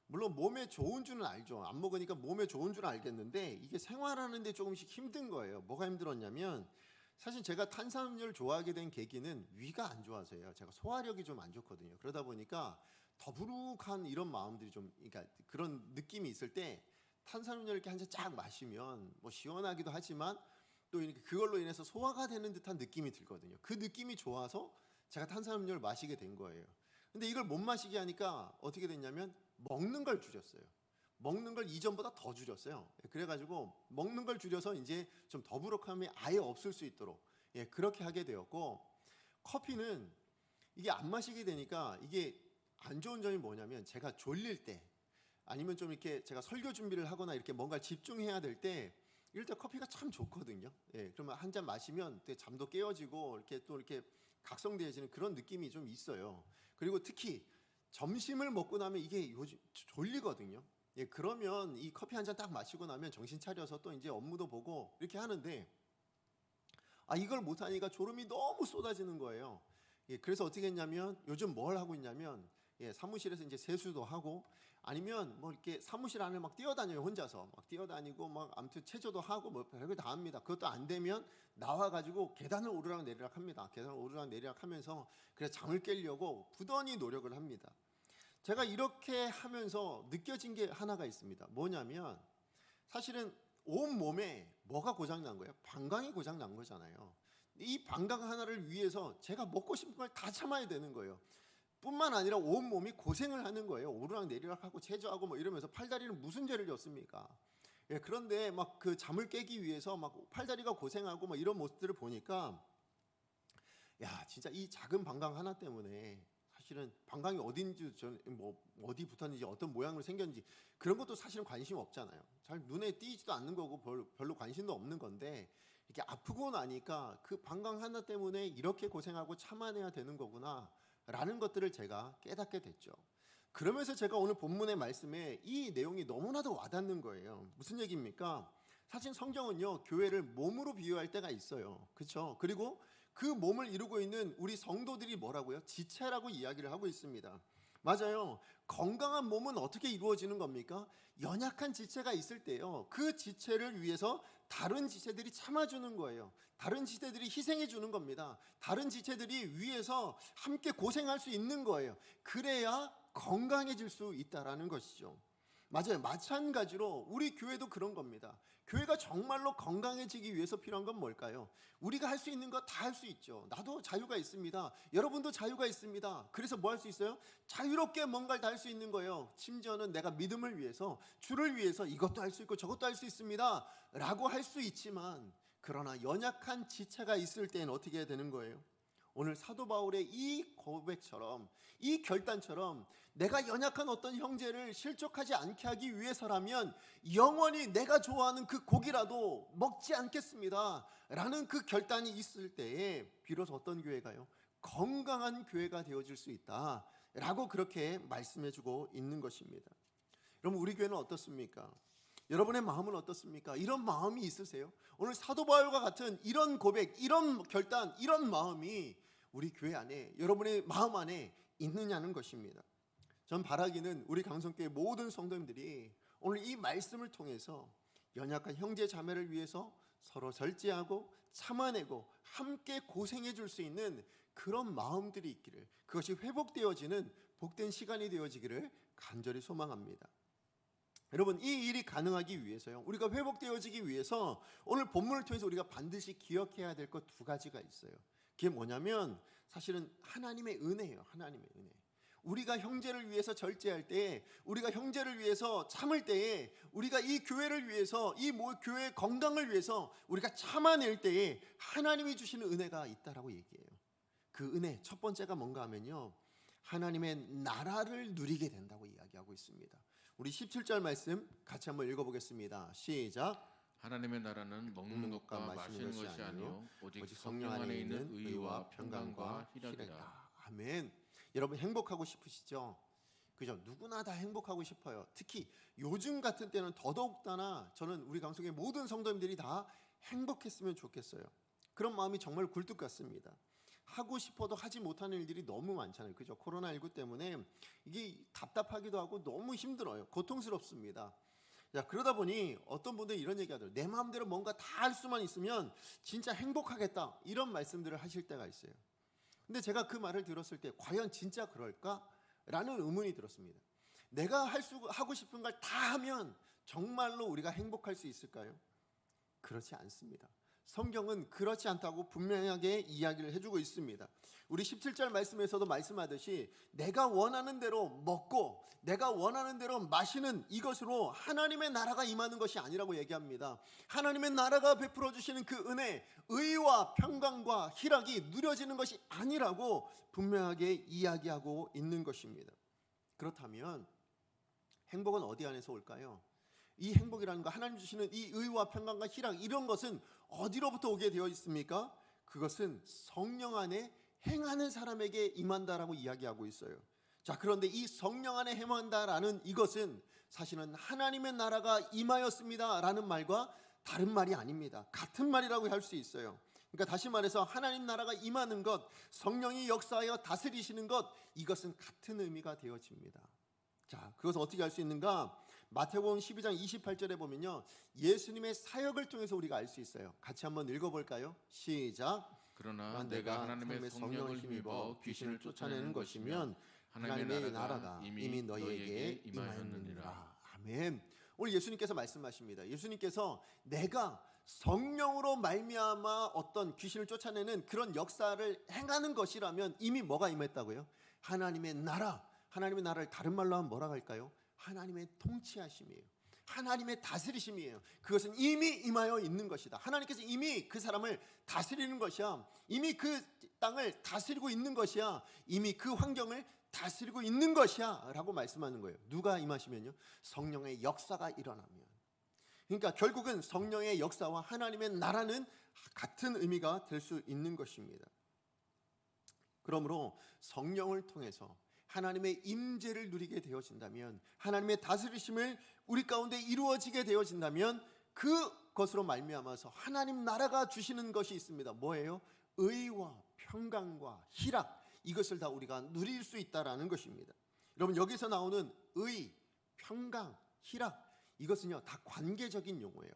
물론 몸에 좋은 줄은 알죠. 안 먹으니까 몸에 좋은 줄은 알겠는데 이게 생활하는데 조금씩 힘든 거예요. 뭐가 힘들었냐면 사실 제가 탄산음료를 좋아하게 된 계기는 위가 안 좋아서요. 제가 소화력이 좀 안 좋거든요. 그러다 보니까 더부룩한 이런 마음들이 좀 그러니까 그런 느낌이 있을 때 탄산음료를 이렇게 한 잔 쫙 마시면 뭐 시원하기도 하지만 또 이렇게 그걸로 인해서 소화가 되는 듯한 느낌이 들거든요. 그 느낌이 좋아서 제가 탄산음료를 마시게 된 거예요. 근데 이걸 못 마시게 하니까 어떻게 됐냐면 먹는 걸 줄였어요. 먹는 걸 이전보다 더 줄였어요. 그래가지고 먹는 걸 줄여서 이제 좀 더부룩함이 아예 없을 수 있도록 그렇게 하게 되었고 커피는 이게 안 마시게 되니까 이게 안 좋은 점이 뭐냐면 제가 졸릴 때 아니면 좀 이렇게 제가 설교 준비를 하거나 이렇게 뭔가 집중해야 될 때 이럴 때 커피가 참 좋거든요. 그러면 한 잔 마시면 잠도 깨어지고 이렇게 또 이렇게 각성되어지는 그런 느낌이 좀 있어요. 그리고 특히 점심을 먹고 나면 이게 요즘 졸리거든요. 그러면 이 커피 한 잔 딱 마시고 나면 정신 차려서 또 이제 업무도 보고 이렇게 하는데 이걸 못 하니까 졸음이 너무 쏟아지는 거예요. 그래서 어떻게 했냐면 요즘 뭘 하고 있냐면 사무실에서 이제 세수도 하고 아니면 뭐 이렇게 사무실 안을 막 뛰어다녀요. 혼자서 막 뛰어다니고 막 아무튼 체조도 하고 뭐 별거 다 합니다. 그것도 안 되면 나와가지고 계단을 오르락 내리락 합니다. 계단을 오르락 내리락 하면서 그래서 잠을 깨려고 부단히 노력을 합니다. 제가 이렇게 하면서 느껴진 게 하나가 있습니다. 뭐냐면 사실은 온 몸에 뭐가 고장난 거예요? 방광이 고장난 거잖아요. 이 방광 하나를 위해서 제가 먹고 싶은 걸 다 참아야 되는 거예요. 뿐만 아니라 온 몸이 고생을 하는 거예요. 오르락 내리락 하고 체조하고 뭐 이러면서 팔다리는 무슨 죄를 졌습니까? 그런데 막 그 잠을 깨기 위해서 막 팔다리가 고생하고 막 이런 모습들을 보니까 야 진짜 이 작은 방광 하나 때문에 사실은 방광이 어딘지 뭐 어디 붙었는지 어떤 모양으로 생겼는지 그런 것도 사실은 관심 없잖아요. 잘 눈에 띄지도 않는 거고 별로 관심도 없는 건데 이게 아프고 나니까 그 방광 하나 때문에 이렇게 고생하고 참아내야 되는 거구나 라는 것들을 제가 깨닫게 됐죠. 그러면서 제가 오늘 본문의 말씀에 이 내용이 너무나도 와닿는 거예요. 무슨 얘기입니까? 사실 성경은요, 교회를 몸으로 비유할 때가 있어요. 그렇죠? 그리고 그 몸을 이루고 있는 우리 성도들이 뭐라고요? 지체라고 이야기를 하고 있습니다. 맞아요. 건강한 몸은 어떻게 이루어지는 겁니까? 연약한 지체가 있을 때요, 그 지체를 위해서 다른 지체들이 참아주는 거예요. 다른 지체들이 희생해 주는 겁니다. 다른 지체들이 위해서 함께 고생할 수 있는 거예요. 그래야 건강해질 수 있다라는 것이죠. 맞아요. 마찬가지로 우리 교회도 그런 겁니다. 교회가 정말로 건강해지기 위해서 필요한 건 뭘까요? 우리가 할 수 있는 거 다 할 수 있죠. 나도 자유가 있습니다. 여러분도 자유가 있습니다. 그래서 뭐 할 수 있어요? 자유롭게 뭔가를 다 할 수 있는 거예요. 심지어는 내가 믿음을 위해서, 주를 위해서 이것도 할 수 있고 저것도 할 수 있습니다 라고 할 수 있지만, 그러나 연약한 지체가 있을 때는 어떻게 해야 되는 거예요? 오늘 사도 바울의 이 고백처럼, 이 결단처럼 내가 연약한 어떤 형제를 실족하지 않게 하기 위해서라면 영원히 내가 좋아하는 그 고기라도 먹지 않겠습니다 라는 그 결단이 있을 때에 비로소 어떤 교회가요? 건강한 교회가 되어질 수 있다 라고 그렇게 말씀해주고 있는 것입니다. 여러분, 우리 교회는 어떻습니까? 여러분의 마음은 어떻습니까? 이런 마음이 있으세요? 오늘 사도 바울과 같은 이런 고백, 이런 결단, 이런 마음이 우리 교회 안에, 여러분의 마음 안에 있느냐는 것입니다. 전 바라기는 우리 강성교회 모든 성도님들이 오늘 이 말씀을 통해서 연약한 형제 자매를 위해서 서로 절제하고 참아내고 함께 고생해 줄 수 있는 그런 마음들이 있기를, 그것이 회복되어지는 복된 시간이 되어지기를 간절히 소망합니다. 여러분, 이 일이 가능하기 위해서요, 우리가 회복되어지기 위해서 오늘 본문을 통해서 우리가 반드시 기억해야 될 것 두 가지가 있어요. 그게 뭐냐면 사실은 하나님의 은혜예요. 하나님의 은혜. 우리가 형제를 위해서 절제할 때, 우리가 형제를 위해서 참을 때에, 우리가 이 교회를 위해서, 이 교회의 건강을 위해서 우리가 참아낼 때에 하나님이 주시는 은혜가 있다라고 얘기해요. 그 은혜 첫 번째가 뭔가 하면요, 하나님의 나라를 누리게 된다고 이야기하고 있습니다. 우리 17절 말씀 같이 한번 읽어보겠습니다. 시작. 하나님의 나라는 먹는 것과 마시는 것이 아니요 오직 성령 안에 있는 의와 평강과 희락이라. 아멘. 여러분, 행복하고 싶으시죠? 그죠? 누구나 다 행복하고 싶어요. 특히 요즘 같은 때는 더더욱다나 저는 우리 강성의 모든 성도님들이 다 행복했으면 좋겠어요. 그런 마음이 정말 굴뚝 같습니다. 하고 싶어도 하지 못하는 일들이 너무 많잖아요. 그죠? 코로나19 때문에 이게 답답하기도 하고 너무 힘들어요. 고통스럽습니다. 자, 그러다 보니 어떤 분들이 이런 얘기 하더라고요. 내 마음대로 뭔가 다 할 수만 있으면 진짜 행복하겠다, 이런 말씀들을 하실 때가 있어요. 근데 제가 그 말을 들었을 때 과연 진짜 그럴까? 라는 의문이 들었습니다. 내가 하고 싶은 걸 다 하면 정말로 우리가 행복할 수 있을까요? 그렇지 않습니다. 성경은 그렇지 않다고 분명하게 이야기를 해주고 있습니다. 우리 17절 말씀에서도 말씀하듯이 내가 원하는 대로 먹고 내가 원하는 대로 마시는 이것으로 하나님의 나라가 임하는 것이 아니라고 얘기합니다. 하나님의 나라가 베풀어 주시는 그 은혜, 의와 평강과 희락이 누려지는 것이 아니라고 분명하게 이야기하고 있는 것입니다. 그렇다면 행복은 어디 안에서 올까요? 이 행복이라는 거, 하나님 주시는 이 의와 평강과 희락, 이런 것은 어디로부터 오게 되어 있습니까? 그것은 성령 안에 행하는 사람에게 임한다라고 이야기하고 있어요. 자, 그런데 이 성령 안에 행한다라는 이것은 사실은 하나님의 나라가 임하였습니다라는 말과 다른 말이 아닙니다. 같은 말이라고 할 수 있어요. 그러니까 다시 말해서 하나님 나라가 임하는 것, 성령이 역사하여 다스리시는 것, 이것은 같은 의미가 되어집니다. 자, 그것을 어떻게 알 수 있는가? 마태복음 12장 28절에 보면요, 예수님의 사역을 통해서 우리가 알 수 있어요. 같이 한번 읽어볼까요? 시작. 그러나 내가 하나님의 성령을 힘입어 귀신을 쫓아내는 것이면 하나님의 나라가 이미 너희에게 임하였느니라. 아멘. 오늘 예수님께서 말씀하십니다. 예수님께서 내가 성령으로 말미암아 어떤 귀신을 쫓아내는 그런 역사를 행하는 것이라면 이미 뭐가 임했다고요? 하나님의 나라. 하나님의 나라를 다른 말로 하면 뭐라고 할까요? 하나님의 통치하심이에요. 하나님의 다스리심이에요. 그것은 이미 임하여 있는 것이다. 하나님께서 이미 그 사람을 다스리는 것이야. 이미 그 땅을 다스리고 있는 것이야. 이미 그 환경을 다스리고 있는 것이야 라고 말씀하는 거예요. 누가 임하시면요? 성령의 역사가 일어나면. 그러니까 결국은 성령의 역사와 하나님의 나라는 같은 의미가 될 수 있는 것입니다. 그러므로 성령을 통해서 하나님의 임재를 누리게 되어진다면, 하나님의 다스리심을 우리 가운데 이루어지게 되어진다면, 그것으로 말미암아서 하나님 나라가 주시는 것이 있습니다. 뭐예요? 의와 평강과 희락, 이것을 다 우리가 누릴 수 있다라는 것입니다. 여러분, 여기서 나오는 의, 평강, 희락, 이것은요 다 관계적인 용어예요.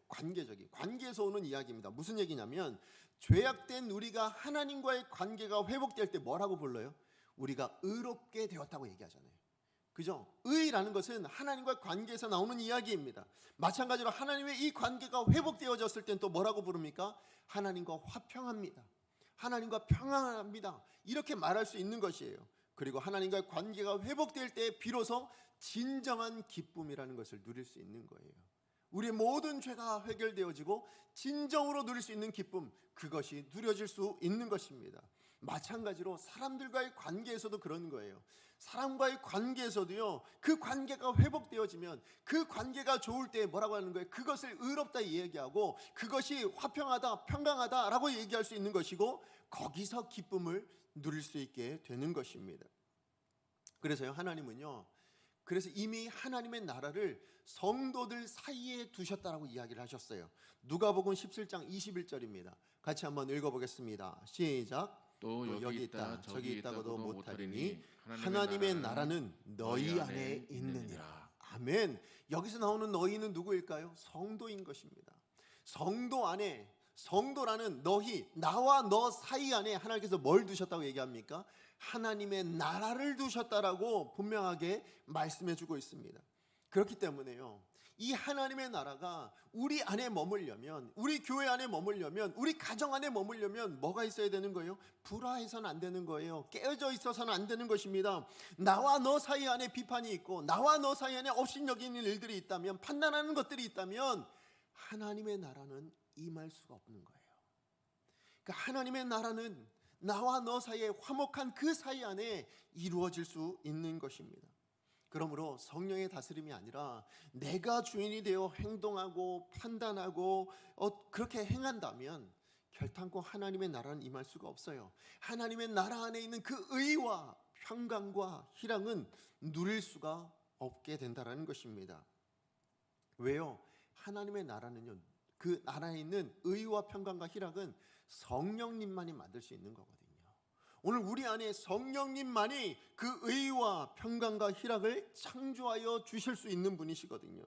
관계에서 오는 이야기입니다. 무슨 얘기냐면, 죄악된 우리가 하나님과의 관계가 회복될 때 뭐라고 불러요? 우리가 의롭게 되었다고 얘기하잖아요. 그죠? 의라는 것은 하나님과의 관계에서 나오는 이야기입니다. 마찬가지로 하나님의 이 관계가 회복되어졌을 땐 또 뭐라고 부릅니까? 하나님과 화평합니다. 하나님과 평안합니다. 이렇게 말할 수 있는 것이에요. 그리고 하나님과의 관계가 회복될 때 비로소 진정한 기쁨이라는 것을 누릴 수 있는 거예요. 우리의 모든 죄가 해결되어지고 진정으로 누릴 수 있는 기쁨, 그것이 누려질 수 있는 것입니다. 마찬가지로 사람들과의 관계에서도 그런 거예요. 사람과의 관계에서도요, 그 관계가 회복되어지면, 그 관계가 좋을 때 뭐라고 하는 거예요? 그것을 의롭다 얘기하고, 그것이 화평하다, 평강하다라고 얘기할 수 있는 것이고, 거기서 기쁨을 누릴 수 있게 되는 것입니다. 그래서요, 하나님은요, 그래서 이미 하나님의 나라를 성도들 사이에 두셨다라고 이야기를 하셨어요. 누가복음 17장 21절입니다. 같이 한번 읽어보겠습니다. 시작. 또 여기 있다 저기 있다고도 못하리니 하나님의 나라는 너희 안에 있느니라. 아멘. 여기서 나오는 너희는 누구일까요? 성도인 것입니다. 성도 안에, 성도라는 너희, 나와 너 사이 안에 하나님께서 뭘 두셨다고 얘기합니까? 하나님의 나라를 두셨다라고 분명하게 말씀해 주고 있습니다. 그렇기 때문에요, 이 하나님의 나라가 우리 안에 머물려면, 우리 교회 안에 머물려면, 우리 가정 안에 머물려면 뭐가 있어야 되는 거예요? 불화해서는 안 되는 거예요. 깨어져 있어서는 안 되는 것입니다. 나와 너 사이 안에 비판이 있고, 나와 너 사이 안에 업신여기는 일들이 있다면, 판단하는 것들이 있다면, 하나님의 나라는 임할 수가 없는 거예요. 그러니까 하나님의 나라는 나와 너 사이에 화목한 그 사이 안에 이루어질 수 있는 것입니다. 그러므로 성령의 다스림이 아니라 내가 주인이 되어 행동하고 판단하고 그렇게 행한다면 결탄코 하나님의 나라는 임할 수가 없어요. 하나님의 나라 안에 있는 그 의와 평강과 희락은 누릴 수가 없게 된다는 것입니다. 왜요? 하나님의 나라는요, 그 나라에 있는 의와 평강과 희락은 성령님만이 만들 수 있는 거거든요. 오늘 우리 안에 성령님만이 그 의와 평강과 희락을 창조하여 주실 수 있는 분이시거든요.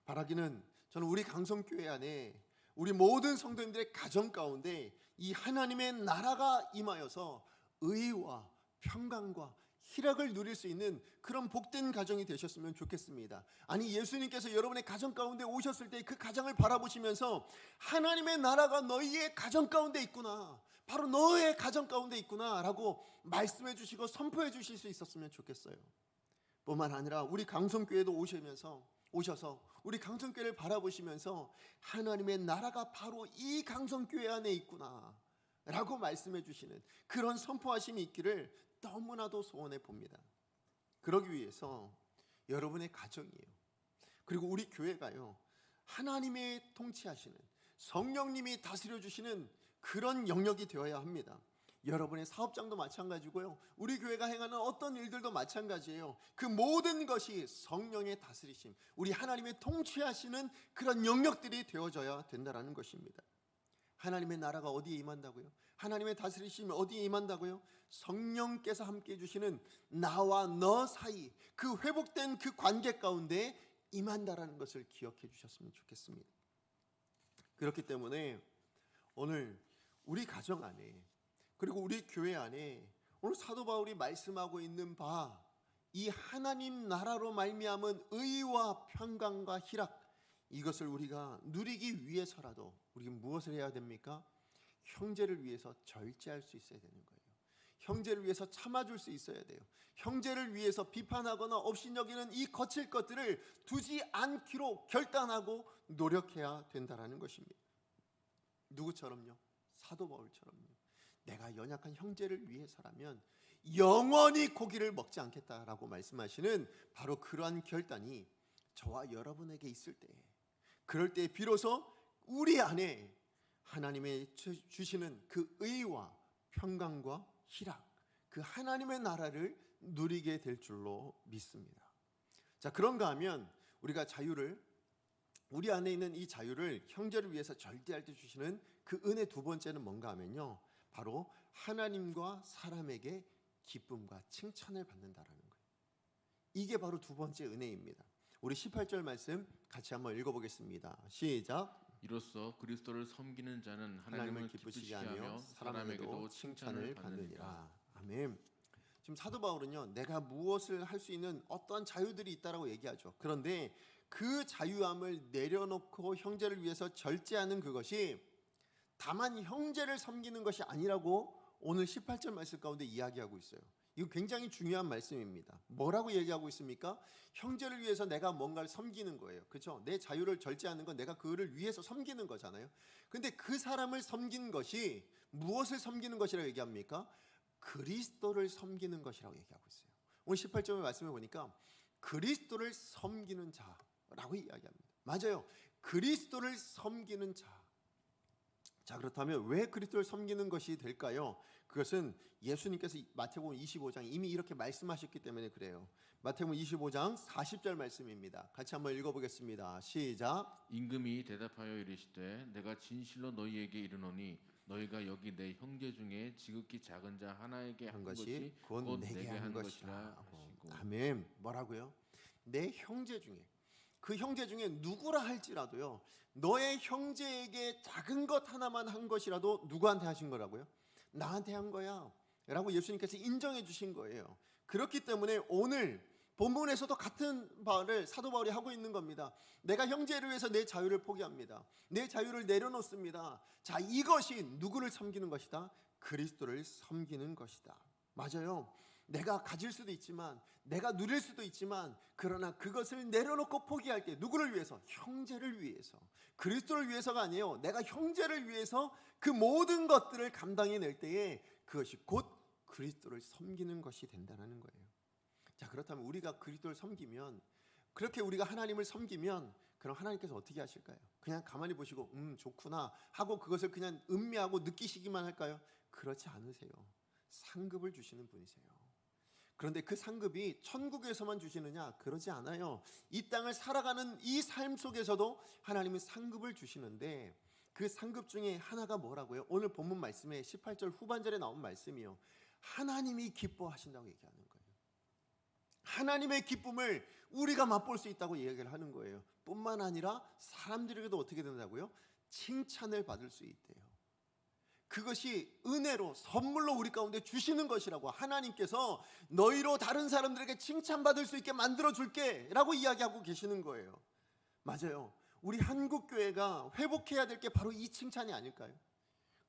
바라기는 저는 우리 강성교회 안에 우리 모든 성도님들의 가정 가운데 이 하나님의 나라가 임하여서 의와 평강과 희락을 누릴 수 있는 그런 복된 가정이 되셨으면 좋겠습니다. 아니, 예수님께서 여러분의 가정 가운데 오셨을 때 그 가정을 바라보시면서 하나님의 나라가 너희의 가정 가운데 있구나, 바로 너의 가정 가운데 있구나 라고 말씀해 주시고 선포해 주실 수 있었으면 좋겠어요. 뿐만 아니라 우리 강성교회도 오셔서 우리 강성교회를 바라보시면서 하나님의 나라가 바로 이 강성교회 안에 있구나 라고 말씀해 주시는 그런 선포하심이 있기를 너무나도 소원해 봅니다. 그러기 위해서 여러분의 가정이에요, 그리고 우리 교회가요, 하나님의 통치하시는 성령님이 다스려 주시는 그런 영역이 되어야 합니다. 여러분의 사업장도 마찬가지고요, 우리 교회가 행하는 어떤 일들도 마찬가지예요. 그 모든 것이 성령의 다스리심, 우리 하나님의 통치하시는 그런 영역들이 되어져야 된다는 것입니다. 하나님의 나라가 어디에 임한다고요? 하나님의 다스리심이 어디에 임한다고요? 성령께서 함께 해주시는 나와 너 사이, 그 회복된 그 관계 가운데 임한다라는 것을 기억해 주셨으면 좋겠습니다. 그렇기 때문에 오늘 우리 가정 안에, 그리고 우리 교회 안에 오늘 사도 바울이 말씀하고 있는 바, 이 하나님 나라로 말미암은 의와 평강과 희락, 이것을 우리가 누리기 위해서라도 우리가 무엇을 해야 됩니까? 형제를 위해서 절제할 수 있어야 되는 거예요. 형제를 위해서 참아줄 수 있어야 돼요. 형제를 위해서 비판하거나 업신여기는 이 거칠 것들을 두지 않기로 결단하고 노력해야 된다는 것입니다. 누구처럼요? 사도 바울처럼요. 내가 연약한 형제를 위해서라면 영원히 고기를 먹지 않겠다라고 말씀하시는 바로 그러한 결단이 저와 여러분에게 있을 때, 그럴 때 비로소 우리 안에 하나님의 주시는 그 의와 평강과 희락, 그 하나님의 나라를 누리게 될 줄로 믿습니다. 자, 그런가 하면 우리가 자유를, 우리 안에 있는 이 자유를 형제를 위해서 절대할 때 주시는 그 은혜 두 번째는 뭔가 하면요, 바로 하나님과 사람에게 기쁨과 칭찬을 받는다라는 거예요. 이게 바로 두 번째 은혜입니다. 우리 18절 말씀 같이 한번 읽어보겠습니다. 시작. 이로써 그리스도를 섬기는 자는 하나님을 기쁘시게 하며 사람에게도 칭찬을 받느니라. 아멘. 지금 사도 바울은요, 내가 무엇을 할 수 있는 어떠한 자유들이 있다라고 얘기하죠. 그런데 그 자유함을 내려놓고 형제를 위해서 절제하는 그것이 다만 형제를 섬기는 것이 아니라고 오늘 18절 말씀 가운데 이야기하고 있어요. 이거 굉장히 중요한 말씀입니다. 뭐라고 얘기하고 있습니까? 형제를 위해서 내가 뭔가를 섬기는 거예요. 그렇죠? 내 자유를 절제하는 건 내가 그를 위해서 섬기는 거잖아요. 근데 그 사람을 섬기는 것이 무엇을 섬기는 것이라고 얘기합니까? 그리스도를 섬기는 것이라고 얘기하고 있어요. 오늘 18절의 말씀을 보니까 그리스도를 섬기는 자라고 이야기합니다. 맞아요. 그리스도를 섬기는 자. 자, 그렇다면 왜 그리스도를 섬기는 것이 될까요? 그것은 예수님께서 마태복음 25장 이미 이렇게 말씀하셨기 때문에 그래요. 마태복음 25장 40절 말씀입니다. 같이 한번 읽어보겠습니다. 시작. 임금이 대답하여 이르시되 내가 진실로 너희에게 이르노니 너희가 여기 내 형제 중에 지극히 작은 자 하나에게 한 것이 곧 내게 한 것이라 하시고. 아멘. 뭐라고요? 내 형제 중에, 그 형제 중에 누구라 할지라도요, 너의 형제에게 작은 것 하나만 한 것이라도 누구한테 하신 거라고요? 나한테 한 거야 라고 예수님께서 인정해 주신 거예요. 그렇기 때문에 오늘 본문에서도 같은 말을 사도 바울이 하고 있는 겁니다. 내가 형제를 위해서 내 자유를 포기합니다. 내 자유를 내려놓습니다. 자, 이것이 누구를 섬기는 것이다? 그리스도를 섬기는 것이다. 맞아요. 내가 가질 수도 있지만, 내가 누릴 수도 있지만, 그러나 그것을 내려놓고 포기할 때 누구를 위해서? 형제를 위해서. 그리스도를 위해서가 아니에요. 내가 형제를 위해서 그 모든 것들을 감당해낼 때에 그것이 곧 그리스도를 섬기는 것이 된다는 거예요. 자, 그렇다면 우리가 그리스도를 섬기면, 그렇게 우리가 하나님을 섬기면 그럼 하나님께서 어떻게 하실까요? 그냥 가만히 보시고 좋구나 하고 그것을 그냥 음미하고 느끼시기만 할까요? 그렇지 않으세요. 상급을 주시는 분이세요. 그런데 그 상급이 천국에서만 주시느냐? 그러지 않아요. 이 땅을 살아가는 이 삶 속에서도 하나님은 상급을 주시는데 그 상급 중에 하나가 뭐라고요? 오늘 본문 말씀에 18절 후반절에 나온 말씀이요, 하나님이 기뻐하신다고 얘기하는 거예요. 하나님의 기쁨을 우리가 맛볼 수 있다고 얘기를 하는 거예요. 뿐만 아니라 사람들에게도 어떻게 된다고요? 칭찬을 받을 수 있대요. 그것이 은혜로 선물로 우리 가운데 주시는 것이라고, 하나님께서 너희로 다른 사람들에게 칭찬받을 수 있게 만들어 줄게 라고 이야기하고 계시는 거예요. 맞아요. 우리 한국교회가 회복해야 될 게 바로 이 칭찬이 아닐까요?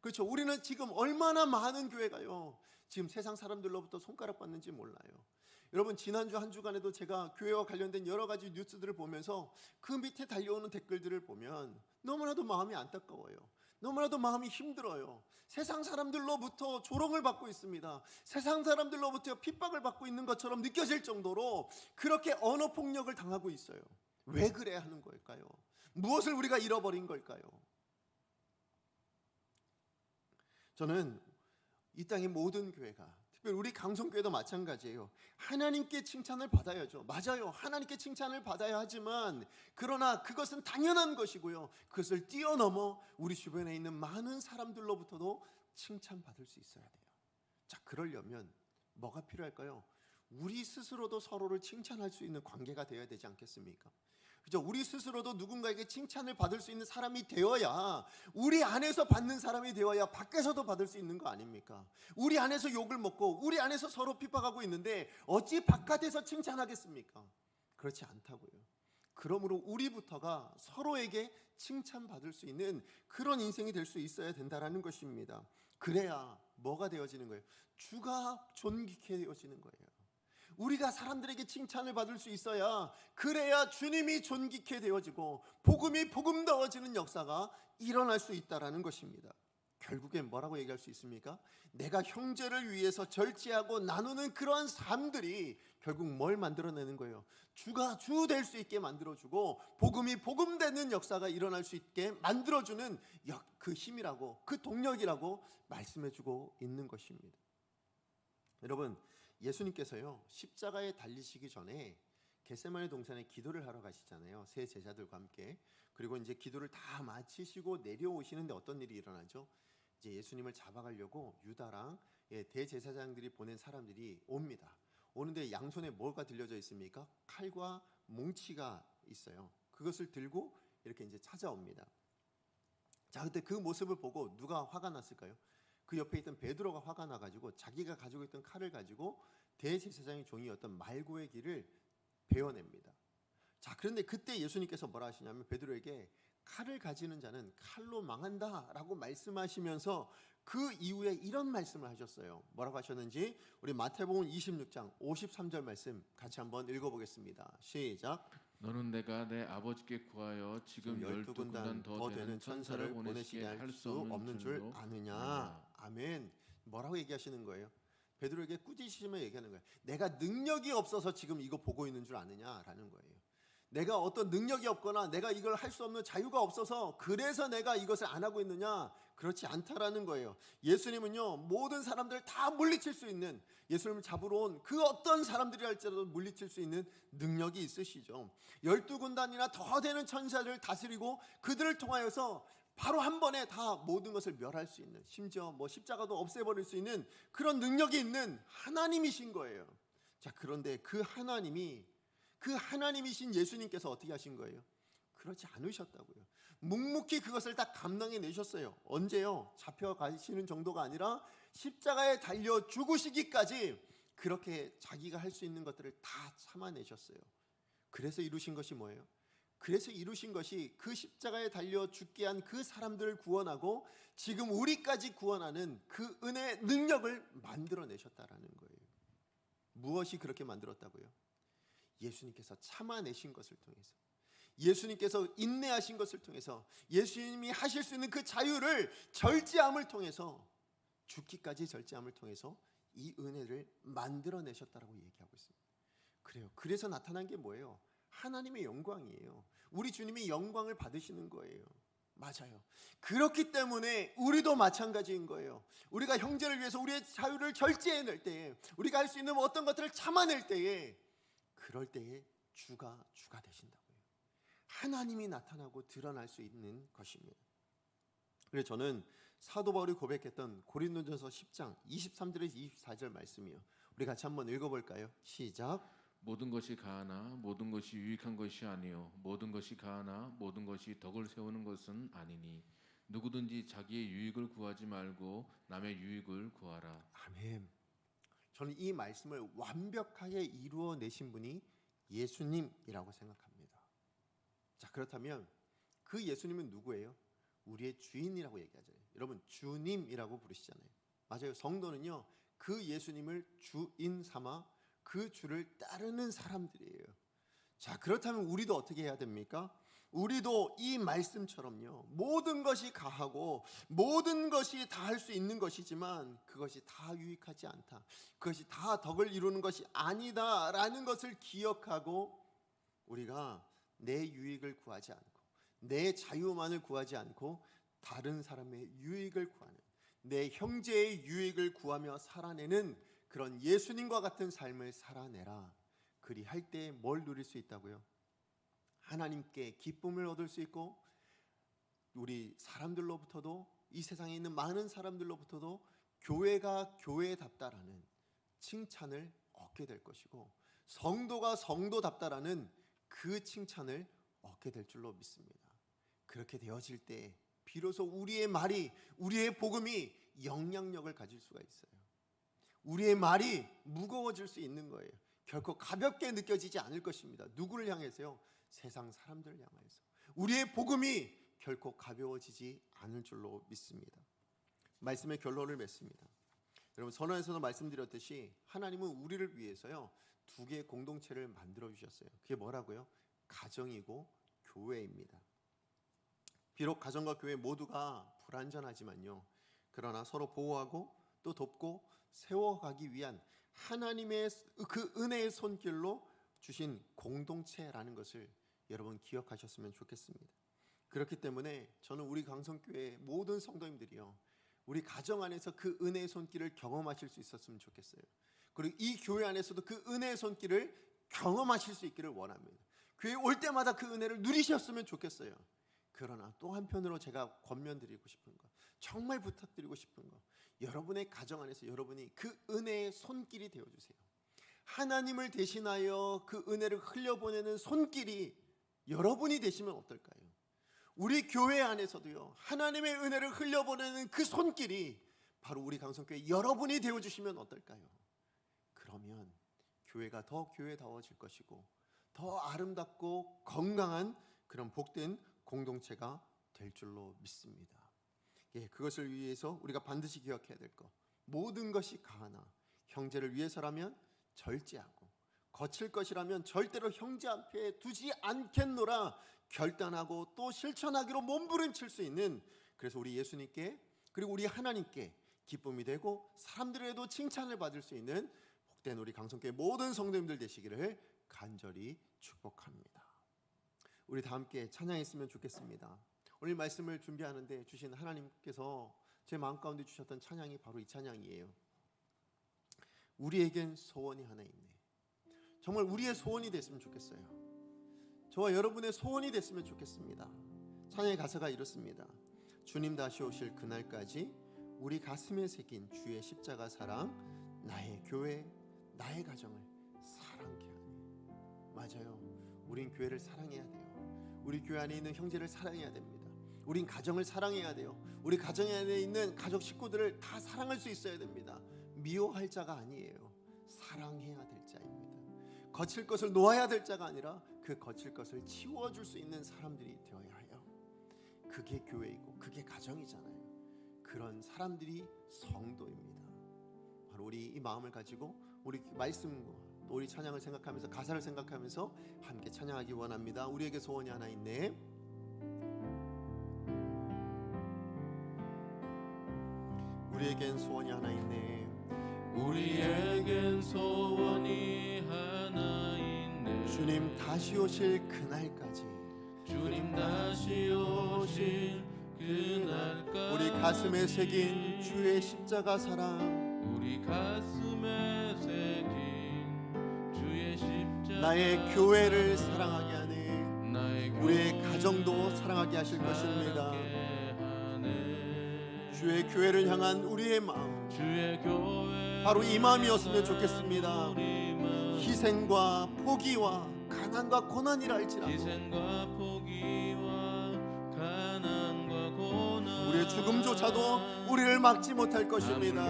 그렇죠. 우리는 지금 얼마나 많은 교회가요, 지금 세상 사람들로부터 손가락 받는지 몰라요. 여러분, 지난주 한 주간에도 제가 교회와 관련된 여러 가지 뉴스들을 보면서 그 밑에 달려오는 댓글들을 보면 너무나도 마음이 안타까워요. 너무나도 마음이 힘들어요. 세상 사람들로부터 조롱을 받고 있습니다. 세상 사람들로부터 핍박을 받고 있는 것처럼 느껴질 정도로 그렇게 언어 폭력을 당하고 있어요. 왜 그래야 하는 걸까요? 무엇을 우리가 잃어버린 걸까요? 저는 이 땅의 모든 교회가, 특별히 우리 강성교회도 마찬가지예요. 하나님께 칭찬을 받아야죠. 맞아요. 하나님께 칭찬을 받아야 하지만, 그러나 그것은 당연한 것이고요, 그것을 뛰어넘어 우리 주변에 있는 많은 사람들로부터도 칭찬받을 수 있어야 돼요. 자, 그러려면 뭐가 필요할까요? 우리 스스로도 서로를 칭찬할 수 있는 관계가 되어야 되지 않겠습니까? 그죠? 우리 스스로도 누군가에게 칭찬을 받을 수 있는 사람이 되어야, 우리 안에서 받는 사람이 되어야 밖에서도 받을 수 있는 거 아닙니까? 우리 안에서 욕을 먹고 우리 안에서 서로 핍박하고 있는데 어찌 바깥에서 칭찬하겠습니까? 그렇지 않다고요. 그러므로 우리부터가 서로에게 칭찬받을 수 있는 그런 인생이 될 수 있어야 된다는 것입니다. 그래야 뭐가 되어지는 거예요? 주가 존귀케 되어지는 거예요. 우리가 사람들에게 칭찬을 받을 수 있어야, 그래야 주님이 존귀케 되어지고 복음이 복음다워지는 역사가 일어날 수 있다는 것입니다. 결국엔 뭐라고 얘기할 수 있습니까? 내가 형제를 위해서 절제하고 나누는 그러한 삶들이 결국 뭘 만들어내는 거예요? 주가 주 될 수 있게 만들어주고 복음이 복음되는 역사가 일어날 수 있게 만들어주는 그 힘이라고, 그 동력이라고 말씀해주고 있는 것입니다. 여러분, 예수님께서요 십자가에 달리시기 전에 겟세마네 동산에 기도를 하러 가시잖아요. 세 제자들과 함께. 그리고 이제 기도를 다 마치시고 내려오시는데 어떤 일이 일어나죠? 이제 예수님을 잡아가려고 유다랑 대제사장들이 보낸 사람들이 옵니다. 오는데 양손에 뭐가 들려져 있습니까? 칼과 뭉치가 있어요. 그것을 들고 이렇게 이제 찾아옵니다. 자, 그때 그 모습을 보고 누가 화가 났을까요? 그 옆에 있던 베드로가 화가 나가지고 자기가 가지고 있던 칼을 가지고 대제사장의 종이었던 말고의 길을 베어냅니다. 자, 그런데 그때 예수님께서 뭐라 하시냐면 베드로에게 칼을 가지는 자는 칼로 망한다라고 말씀하시면서 그 이후에 이런 말씀을 하셨어요. 뭐라고 하셨는지 우리 마태복음 26장 53절 말씀 같이 한번 읽어보겠습니다. 시작. 너는 내가 내 아버지께 구하여 지금 12군단 더 되는 천사를 보내시게 할 수 없는 줄 아느냐. 아멘. 뭐라고 얘기하시는 거예요? 베드로에게 꾸짖으시며 얘기하는 거예요. 내가 능력이 없어서 지금 이거 보고 있는 줄 아느냐라는 거예요. 내가 어떤 능력이 없거나 내가 이걸 할 수 없는 자유가 없어서 그래서 내가 이것을 안 하고 있느냐? 그렇지 않다라는 거예요. 예수님은요 모든 사람들을 다 물리칠 수 있는, 예수님을 잡으러 온 그 어떤 사람들이 할지라도 물리칠 수 있는 능력이 있으시죠. 12군단이나 더 되는 천사들을 다스리고 그들을 통하여서 바로 한 번에 다 모든 것을 멸할 수 있는, 심지어 뭐 십자가도 없애버릴 수 있는 그런 능력이 있는 하나님이신 거예요. 자, 그런데 그 하나님이신 예수님께서 어떻게 하신 거예요? 그렇지 않으셨다고요. 묵묵히 그것을 다 감당해 내셨어요. 언제요? 잡혀가시는 정도가 아니라 십자가에 달려 죽으시기까지 그렇게 자기가 할 수 있는 것들을 다 참아내셨어요. 그래서 이루신 것이 뭐예요? 그래서 이루신 것이 그 십자가에 달려 죽게 한 그 사람들을 구원하고 지금 우리까지 구원하는 그 은혜의 능력을 만들어내셨다라는 거예요. 무엇이 그렇게 만들었다고요? 예수님께서 참아내신 것을 통해서, 예수님께서 인내하신 것을 통해서, 예수님이 하실 수 있는 그 자유를 절제함을 통해서, 죽기까지 절제함을 통해서 이 은혜를 만들어내셨다라고 얘기하고 있습니다. 그래요. 그래서 나타난 게 뭐예요? 하나님의 영광이에요. 우리 주님이 영광을 받으시는 거예요. 맞아요. 그렇기 때문에 우리도 마찬가지인 거예요. 우리가 형제를 위해서 우리의 자유를 절제해낼 때에, 우리가 할 수 있는 어떤 것들을 참아낼 때에, 그럴 때에 주가 되신다고요. 하나님이 나타나고 드러날 수 있는 것입니다. 그래서 저는 사도 바울이 고백했던 고린도전서 10장 23절에서 24절 말씀이요. 우리 같이 한번 읽어볼까요? 시작. 모든 것이 가하나 모든 것이 유익한 것이 아니요 모든 것이 가하나 모든 것이 덕을 세우는 것은 아니니 누구든지 자기의 유익을 구하지 말고 남의 유익을 구하라. 아멘. 저는 이 말씀을 완벽하게 이루어내신 분이 예수님이라고 생각합니다. 자, 그렇다면 그 예수님은 누구예요? 우리의 주인이라고 얘기하잖아요. 여러분, 주님이라고 부르시잖아요. 맞아요. 성도는요 그 예수님을 주인 삼아 그 주를 따르는 사람들이에요. 자, 그렇다면 우리도 어떻게 해야 됩니까? 우리도 이 말씀처럼요 모든 것이 가하고 모든 것이 다 할 수 있는 것이지만 그것이 다 유익하지 않다, 그것이 다 덕을 이루는 것이 아니다라는 것을 기억하고 우리가 내 유익을 구하지 않고 내 자유만을 구하지 않고 다른 사람의 유익을 구하는, 내 형제의 유익을 구하며 살아내는 그런 예수님과 같은 삶을 살아내라. 그리할 때 뭘 누릴 수 있다고요? 하나님께 기쁨을 얻을 수 있고 우리 사람들로부터도, 이 세상에 있는 많은 사람들로부터도 교회가 교회답다라는 칭찬을 얻게 될 것이고 성도가 성도답다라는 그 칭찬을 얻게 될 줄로 믿습니다. 그렇게 되어질 때 비로소 우리의 말이, 우리의 복음이 영향력을 가질 수가 있어요. 우리의 말이 무거워질 수 있는 거예요. 결코 가볍게 느껴지지 않을 것입니다. 누구를 향해서요? 세상 사람들을 향해서. 우리의 복음이 결코 가벼워지지 않을 줄로 믿습니다. 말씀의 결론을 맺습니다. 여러분, 선언에서도 말씀드렸듯이 하나님은 우리를 위해서요 2개의 공동체를 만들어 주셨어요. 그게 뭐라고요? 가정이고 교회입니다. 비록 가정과 교회 모두가 불완전하지만요 그러나 서로 보호하고 또 돕고 세워가기 위한 하나님의 그 은혜의 손길로 주신 공동체라는 것을 여러분 기억하셨으면 좋겠습니다. 그렇기 때문에 저는 우리 강성교회 모든 성도님들이요, 우리 가정 안에서 그 은혜의 손길을 경험하실 수 있었으면 좋겠어요. 그리고 이 교회 안에서도 그 은혜의 손길을 경험하실 수 있기를 원합니다. 교회 올 때마다 그 은혜를 누리셨으면 좋겠어요. 그러나 또 한편으로 제가 권면드리고 싶은 거, 정말 부탁드리고 싶은 거, 여러분의 가정 안에서 여러분이 그 은혜의 손길이 되어주세요. 하나님을 대신하여 그 은혜를 흘려보내는 손길이 여러분이 되시면 어떨까요? 우리 교회 안에서도요, 하나님의 은혜를 흘려보내는 그 손길이 바로 우리 강성교회 여러분이 되어주시면 어떨까요? 그러면 교회가 더 교회다워질 것이고 더 아름답고 건강한 그런 복된 공동체가 될 줄로 믿습니다. 예, 그것을 위해서 우리가 반드시 기억해야 될 것, 모든 것이 가하나 형제를 위해서라면 절제하고 거칠 것이라면 절대로 형제 앞에 두지 않겠노라 결단하고 또 실천하기로 몸부림칠 수 있는, 그래서 우리 예수님께 그리고 우리 하나님께 기쁨이 되고 사람들에게도 칭찬을 받을 수 있는 복된 우리 강성교회 모든 성도님들 되시기를 간절히 축복합니다. 우리 다 함께 찬양했으면 좋겠습니다. 오늘 말씀을 준비하는데 주신 하나님께서 제 마음 가운데 주셨던 찬양이 바로 이 찬양이에요. 우리에겐 소원이 하나 있네. 정말 우리의 소원이 됐으면 좋겠어요. 저와 여러분의 소원이 됐으면 좋겠습니다. 찬양의 가사가 이렇습니다. 주님 다시 오실 그날까지 우리 가슴에 새긴 주의 십자가 사랑, 나의 교회, 나의 가정을 사랑케 하니. 맞아요. 우린 교회를 사랑해야 돼요. 우리 교회 안에 있는 형제를 사랑해야 됩니다. 우린 가정을 사랑해야 돼요. 우리 가정 안에 있는 가족 식구들을 다 사랑할 수 있어야 됩니다. 미워할 자가 아니에요. 사랑해야 될 자입니다. 거칠 것을 놓아야 될 자가 아니라 그 거칠 것을 치워줄 수 있는 사람들이 되어야 해요. 그게 교회이고 그게 가정이잖아요. 그런 사람들이 성도입니다. 바로 우리 이 마음을 가지고 우리 말씀과 또 우리 찬양을 생각하면서 가사를 생각하면서 함께 찬양하기 원합니다. 우리에게 소원이 하나 있네. 우리에겐 소원이 하나 있네. 우리에겐 소원이 하나 있네. 주님 다시 오실 그날까지, 주님 다시 오실 그날까지 우리 가슴에 새긴 주의 십자가 사랑, 우리 가슴에 새긴 주의 십자가 나의 교회를 사랑하게 하네. 나의 우리의 가정도 사랑하게 하실 것입니다. 주의 교회를 향한 우리의 마음, 주의 교회 바로 이 마음이었으면 좋겠습니다. 희생과 포기와 가난과 고난이라 할지라도 희생과 포기와 가난과 고난 우리의 죽음조차도 우리를 막지 못할 것입니다.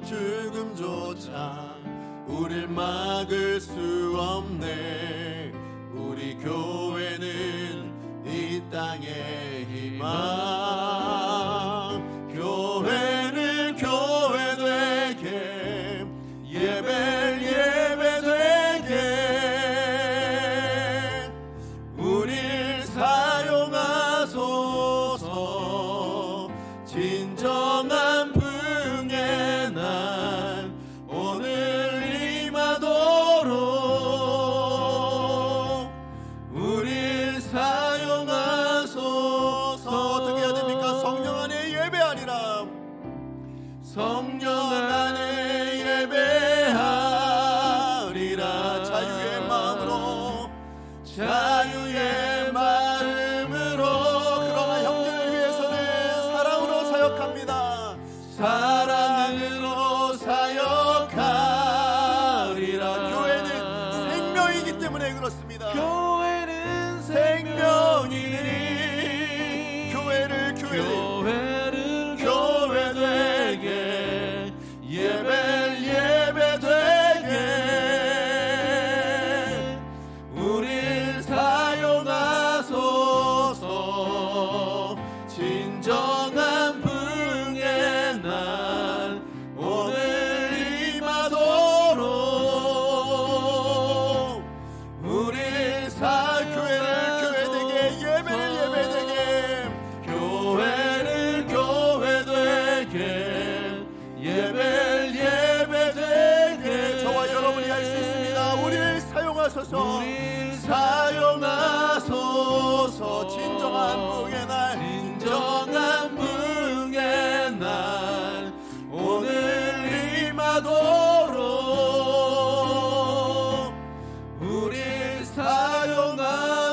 죽음조차 우릴 막을 수 없네. 우리 교회는 이 땅의 희망. 교회는 교회 되게, 예배를 예배 되게 우릴 사용하소서. 진정한 부흥의 날 오늘 임하도록 우릴 사용하소서. 어떻게 해야 됩니까? 성령 안에 예배하리라. 성령 안에 예배하리라. 자유의 마음으로, 자유의 마음으로. 그러나 형제를 위해서는 사랑으로 사역합니다. 사랑으로 사역하리라. 교회는 생명이기 때문에 그렇습니다. 교회는 생명이니 교회를 교회 되게, 예배를 예배 되게 우릴 사용하소서. 진정한 부흥의 날 오늘 임하도록 우릴 사용하소서. 사용하소서. 진정한 부흥의 날, 진정한 부흥의 날 오늘 임하도록 우리 사용하소서.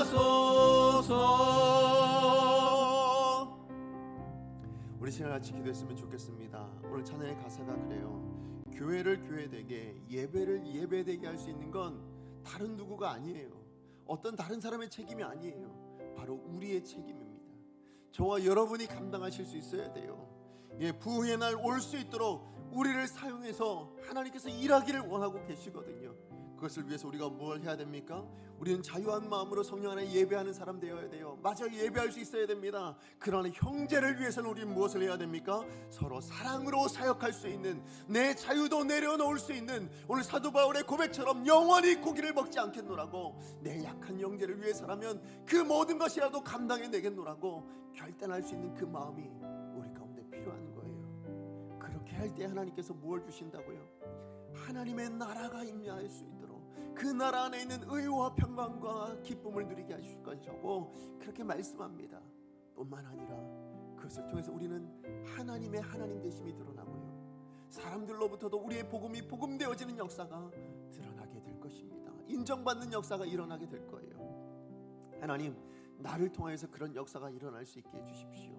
우리 시간 같이 기도했으면 좋겠습니다. 오늘 찬양의 가사가 그래요. 교회를 교회되게, 예배를 예배되게 할 수 있는 건 다른 누구가 아니에요. 어떤 다른 사람의 책임이 아니에요. 바로 우리의 책임입니다. 저와 여러분이 감당하실 수 있어야 돼요. 부흥의 날 올 수 있도록 우리를 사용해서 하나님께서 일하기를 원하고 계시거든요. 그것을 위해서 우리가 뭘 해야 됩니까? 우리는 자유한 마음으로 성령 안에 예배하는 사람 되어야 돼요. 맞아요, 예배할 수 있어야 됩니다. 그러나 형제를 위해서는 우리는 무엇을 해야 됩니까? 서로 사랑으로 사역할 수 있는, 내 자유도 내려놓을 수 있는, 오늘 사도 바울의 고백처럼 영원히 고기를 먹지 않겠노라고, 내 약한 형제를 위해서라면 그 모든 것이라도 감당해 내겠노라고 결단할 수 있는 그 마음이 우리 가운데 필요한 거예요. 그렇게 할 때 하나님께서 무엇을 주신다고요? 하나님의 나라가 임재할 수 있도록, 그 나라 안에 있는 의와 평강과 기쁨을 누리게 하실 것이라고 그렇게 말씀합니다. 뿐만 아니라 그것을 통해서 우리는 하나님의 하나님 되심이 드러나고요, 사람들로부터도 우리의 복음이 복음되어지는 역사가 드러나게 될 것입니다. 인정받는 역사가 일어나게 될 거예요. 하나님, 나를 통해서 그런 역사가 일어날 수 있게 해주십시오.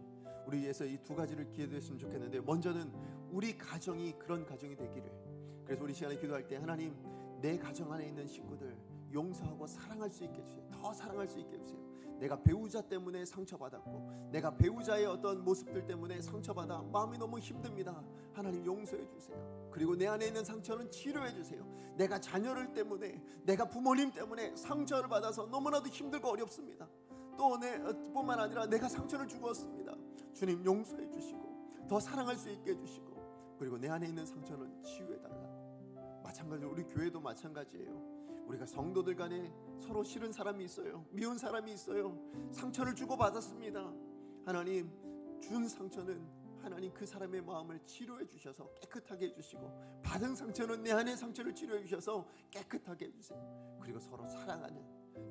우리 위해서 이 두 가지를 기도했으면 좋겠는데, 먼저는 우리 가정이 그런 가정이 되기를. 그래서 우리 시간에 기도할 때 하나님, 내 가정 안에 있는 식구들 용서하고 사랑할 수 있게 해주세요. 더 사랑할 수 있게 해주세요. 내가 배우자 때문에 상처받았고, 내가 배우자의 어떤 모습들 때문에 상처받아 마음이 너무 힘듭니다. 하나님 용서해 주세요. 그리고 내 안에 있는 상처는 치료해 주세요. 내가 자녀를 때문에, 내가 부모님 때문에 상처를 받아서 너무나도 힘들고 어렵습니다. 또 뿐만 아니라 내가 상처를 주었습니다. 주님 용서해 주시고 더 사랑할 수 있게 해주시고, 그리고 내 안에 있는 상처는 치유해 달라고. 마찬가지로 우리 교회도 마찬가지예요. 우리가 성도들 간에 서로 싫은 사람이 있어요. 미운 사람이 있어요. 상처를 주고 받았습니다. 하나님, 준 상처는 하나님 그 사람의 마음을 치료해 주셔서 깨끗하게 해주시고, 받은 상처는 내 안의 상처를 치료해 주셔서 깨끗하게 해주세요. 그리고 서로 사랑하는,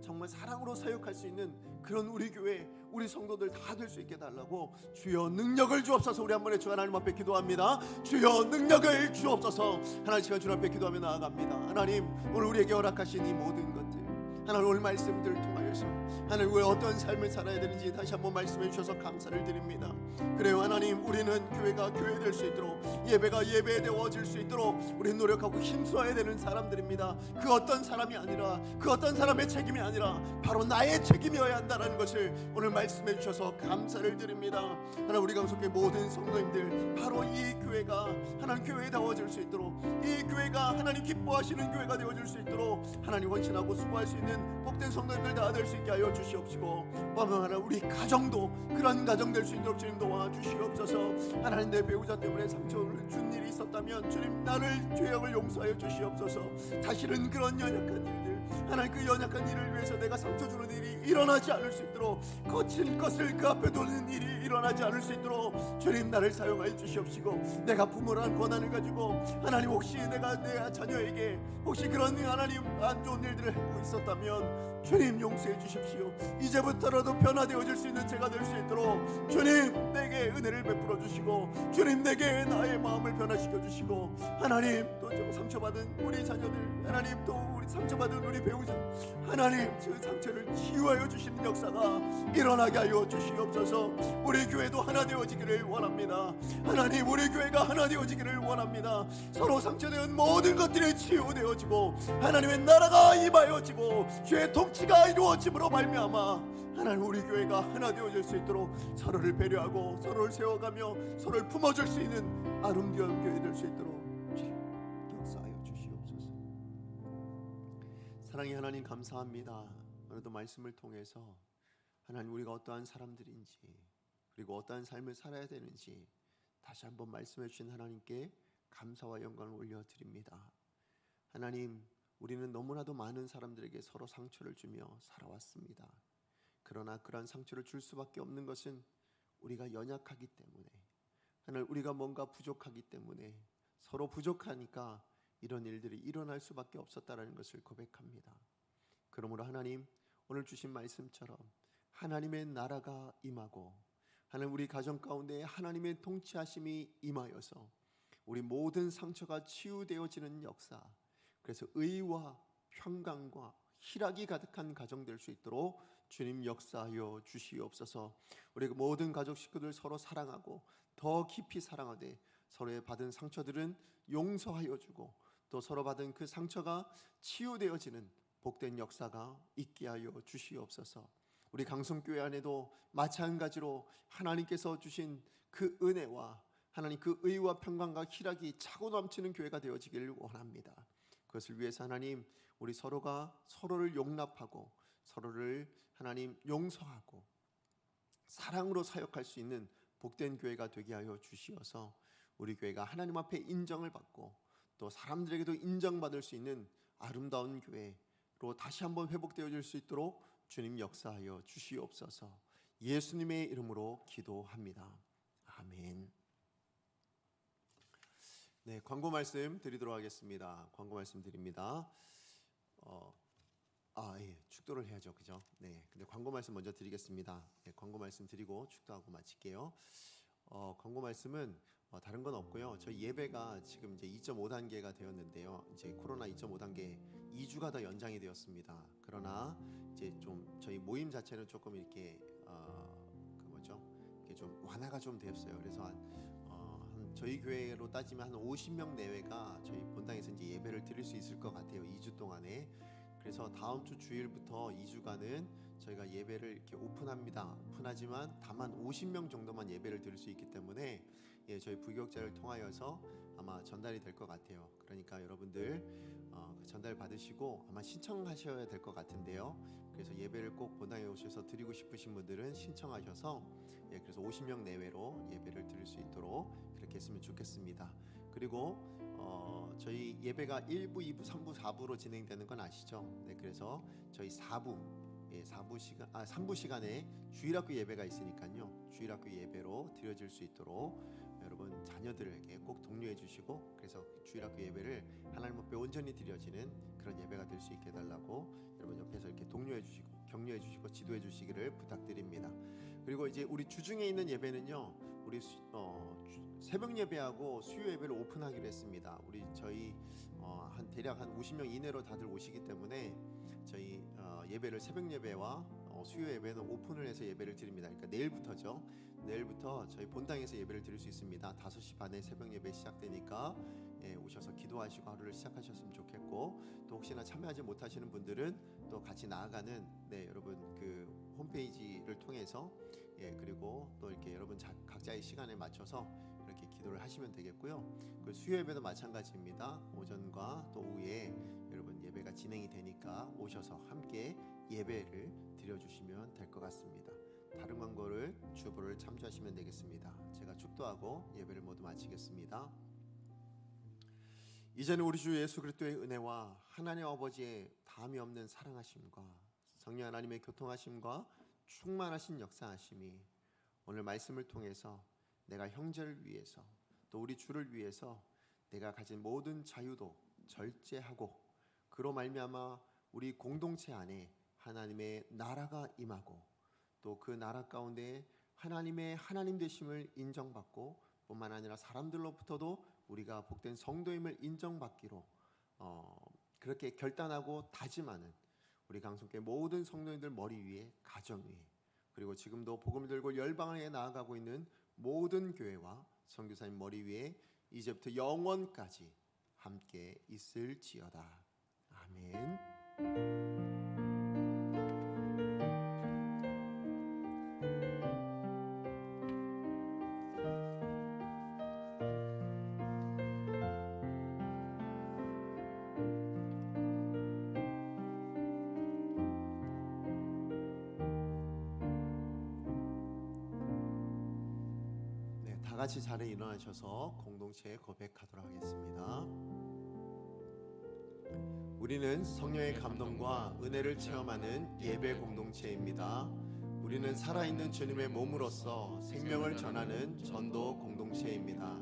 정말 사랑으로 사역할 수 있는 그런 우리 교회, 우리 성도들 다 될 수 있게 달라고 주여 능력을 주옵소서. 우리 한번 주 하나님 앞에 기도합니다. 주여 능력을 주옵소서. 하나님, 시간 주 앞에 기도하며 나아갑니다. 하나님, 오늘 우리에게 허락하신 이 모든 것들, 하나님 오늘 말씀들을 통하여서 하나님 우리 어떤 삶을 살아야 되는지 다시 한번 말씀해 주셔서 감사를 드립니다. 그래요 하나님, 우리는 교회가 교회 될 수 있도록, 예배가 예배되어질 수 있도록 우리는 노력하고 힘써야 되는 사람들입니다. 그 어떤 사람이 아니라, 그 어떤 사람의 책임이 아니라 바로 나의 책임이어야 한다는 것을 오늘 말씀해 주셔서 감사를 드립니다. 하나님, 우리 가운데 모든 성도님들 바로 이 교회가 하나님 교회다워질 수 있도록, 이 교회가 하나님 기뻐하시는 교회가 되어질 수 있도록 하나님 헌신하고 수고할 수 있는 복된 성도님들 다 될 수 있게 하여 주시옵시고, 하나님 우리 가정도 그런 가정 될 수 있도록 주님 도와주시옵소서. 하나님, 내 배우자 때문에 상처를 준 일이 있었다면 주님 나를 죄악을 용서하여 주시옵소서. 다시는 그런 연약한 일들, 하나님 그 연약한 일을 위해서 내가 상처 주는 일이 일어나지 않을 수 있도록, 거친 것을 그 앞에 두는 일이 일어나지 않을 수 있도록 주님 나를 사용하여 주시옵시고, 내가 부모라는 권한을 가지고 하나님 혹시 내가 내 자녀에게 혹시 그런 하나님 안 좋은 일들을 하고 있었다면 주님 용서해 주십시오. 이제부터라도 변화되어질 수 있는 제가 될 수 있도록 주님 내게 은혜를 베풀어 주시고, 주님 내게 나의 마음을 변화시켜 주시고, 하나님 또 상처받은 우리 자녀들, 하나님 또 우리 상처받은 우리 배우자, 하나님 그 상처를 치유하여 주시는 역사가 일어나게 하여 주시옵소서. 우리 교회도 하나 되어지기를 원합니다. 하나님, 우리 교회가 하나 되어지기를 원합니다. 서로 상처된 모든 것들이 치유되어지고 하나님의 나라가 임하여지고 주의 통치가 이루어짐으로 말미암아 하나님 우리 교회가 하나 되어질 수 있도록 서로를 배려하고 서로를 세워가며 서로를 품어줄 수 있는 아름다운 교회 될 수 있도록 역사하여 주시옵소서. 사랑의 하나님, 감사합니다. 오늘도 말씀을 통해서 하나님 우리가 어떠한 사람들인지, 그리고 어떠한 삶을 살아야 되는지 다시 한번 말씀해 주신 하나님께 감사와 영광을 올려드립니다. 하나님, 우리는 너무나도 많은 사람들에게 서로 상처를 주며 살아왔습니다. 그러나 그러한 상처를 줄 수밖에 없는 것은 우리가 연약하기 때문에, 하나님 우리가 뭔가 부족하기 때문에, 서로 부족하니까 이런 일들이 일어날 수밖에 없었다라는 것을 고백합니다. 그러므로 하나님, 오늘 주신 말씀처럼 하나님의 나라가 임하고 하나님 우리 가정 가운데 하나님의 통치하심이 임하여서 우리 모든 상처가 치유되어지는 역사, 그래서 의와 평강과 희락이 가득한 가정 될 수 있도록 주님 역사하여 주시옵소서. 우리 모든 가족 식구들 서로 사랑하고 더 깊이 사랑하되 서로의 받은 상처들은 용서하여 주고 또 서로 받은 그 상처가 치유되어지는 복된 역사가 있게 하여 주시옵소서. 우리 강성교회 안에도 마찬가지로 하나님께서 주신 그 은혜와 하나님 그 의와 평강과 희락이 차고 넘치는 교회가 되어지기를 원합니다. 그것을 위해서 하나님, 우리 서로가 서로를 용납하고 서로를 하나님 용서하고 사랑으로 사역할 수 있는 복된 교회가 되게 하여 주시어서 우리 교회가 하나님 앞에 인정을 받고 또 사람들에게도 인정받을 수 있는 아름다운 교회로 다시 한번 회복되어질 수 있도록 주님 역사하여 주시옵소서. 예수님의 이름으로 기도합니다. 아멘. 네, 광고 말씀 드리도록 하겠습니다. 광고 말씀 드립니다. 축도를 해야죠, 그죠? 네, 근데 광고 말씀 먼저 드리겠습니다. 네, 광고 말씀 드리고 축도하고 마칠게요. 광고 말씀은 다른 건 없고요. 저희 예배가 지금 이제 2.5단계가 되었는데요. 이제 코로나 2.5단계 2주가 더 연장이 되었습니다. 그러나 이제 좀 저희 모임 자체는 조금 이렇게 이렇게 좀 완화가 좀 되었어요. 그래서 저희 교회로 따지면 한 50명 내외가 저희 본당에서 이제 예배를 드릴 수 있을 것 같아요. 2주 동안에. 그래서 다음 주 주일부터 2주간은 저희가 예배를 이렇게 오픈합니다. 오픈하지만 다만 50명 정도만 예배를 드릴 수 있기 때문에 저희 부교육자를 통하여서 아마 전달이 될 것 같아요. 그러니까 여러분들 전달 받으시고 아마 신청하셔야 될 것 같은데요. 그래서 예배를 꼭 본당에 오셔서 드리고 싶으신 분들은 신청하셔서 그래서 50명 내외로 예배를 드릴 수 있도록 그렇게 했으면 좋겠습니다. 그리고 저희 예배가 1부, 2부, 3부, 4부로 진행되는 건 아시죠? 네, 그래서 저희 3부 시간에 주일학교 예배가 있으니까요. 주일학교 예배로 드려질 수 있도록 여러분 자녀들에게 꼭 독려해 주시고 그래서 주일학교 예배를 하나님 앞에 온전히 드려지는 그런 예배가 될 수 있게 해달라고 여러분 옆에서 이렇게 독려해 주시고 격려해 주시고 지도해 주시기를 부탁드립니다. 그리고 이제 우리 주중에 있는 예배는요. 우리 새벽 예배하고 수요 예배를 오픈하기로 했습니다. 저희 대략 한 50명 이내로 다들 오시기 때문에 저희 예배를 새벽 예배와 수요 예배는 오픈을 해서 예배를 드립니다. 그러니까 내일부터죠. 내일부터 저희 본당에서 예배를 드릴 수 있습니다. 5시 반에 새벽 예배 시작되니까 오셔서 기도하시고 하루를 시작하셨으면 좋겠고 또 혹시나 참여하지 못하시는 분들은 또 같이 나아가는 여러분 그 홈페이지를 통해서 그리고 또 이렇게 여러분 각자의 시간에 맞춰서 이렇게 기도를 하시면 되겠고요. 그 수요 예배도 마찬가지입니다. 오전과 또 오후에 여러분 예배가 진행이 되니까 오셔서 함께 예배를 드려주시면 될 것 같습니다. 다른 광고를 주보를 참조하시면 되겠습니다. 제가 축도하고 예배를 모두 마치겠습니다. 이제는 우리 주 예수 그리스도의 은혜와 하나님 아버지의 다함이 없는 사랑하심과 성령 하나님의 교통하심과 충만하신 역사하심이 오늘 말씀을 통해서 내가 형제를 위해서 또 우리 주를 위해서 내가 가진 모든 자유도 절제하고 그로 말미암아 우리 공동체 안에 하나님의 나라가 임하고 또 그 나라 가운데 하나님의 하나님 되심을 인정받고 뿐만 아니라 사람들로부터도 우리가 복된 성도임을 인정받기로 그렇게 결단하고 다짐하는 우리 강성교회 모든 성도님들 머리 위에 가정 위에 그리고 지금도 복음을 들고 열방에 나아가고 있는 모든 교회와 선교사님 머리 위에 이제부터 영원까지 함께 있을지어다. 아멘. 다 같이 자리에 일어나셔서 공동체 고백하도록 하겠습니다. 우리는 성령의 감동과 은혜를 체험하는 예배 공동체입니다. 우리는 살아있는 주님의 몸으로서 생명을 전하는 전도 공동체입니다.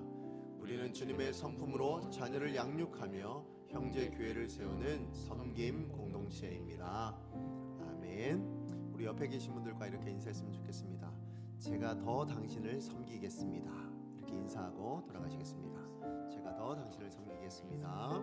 우리는 주님의 성품으로 자녀를 양육하며 형제 교회를 세우는 섬김 공동체입니다. 아멘. 우리 옆에 계신 분들과 이렇게 인사했으면 좋겠습니다. 제가 더 당신을 섬기겠습니다. 이렇게 인사하고 돌아가시겠습니다. 제가 더 당신을 섬기겠습니다.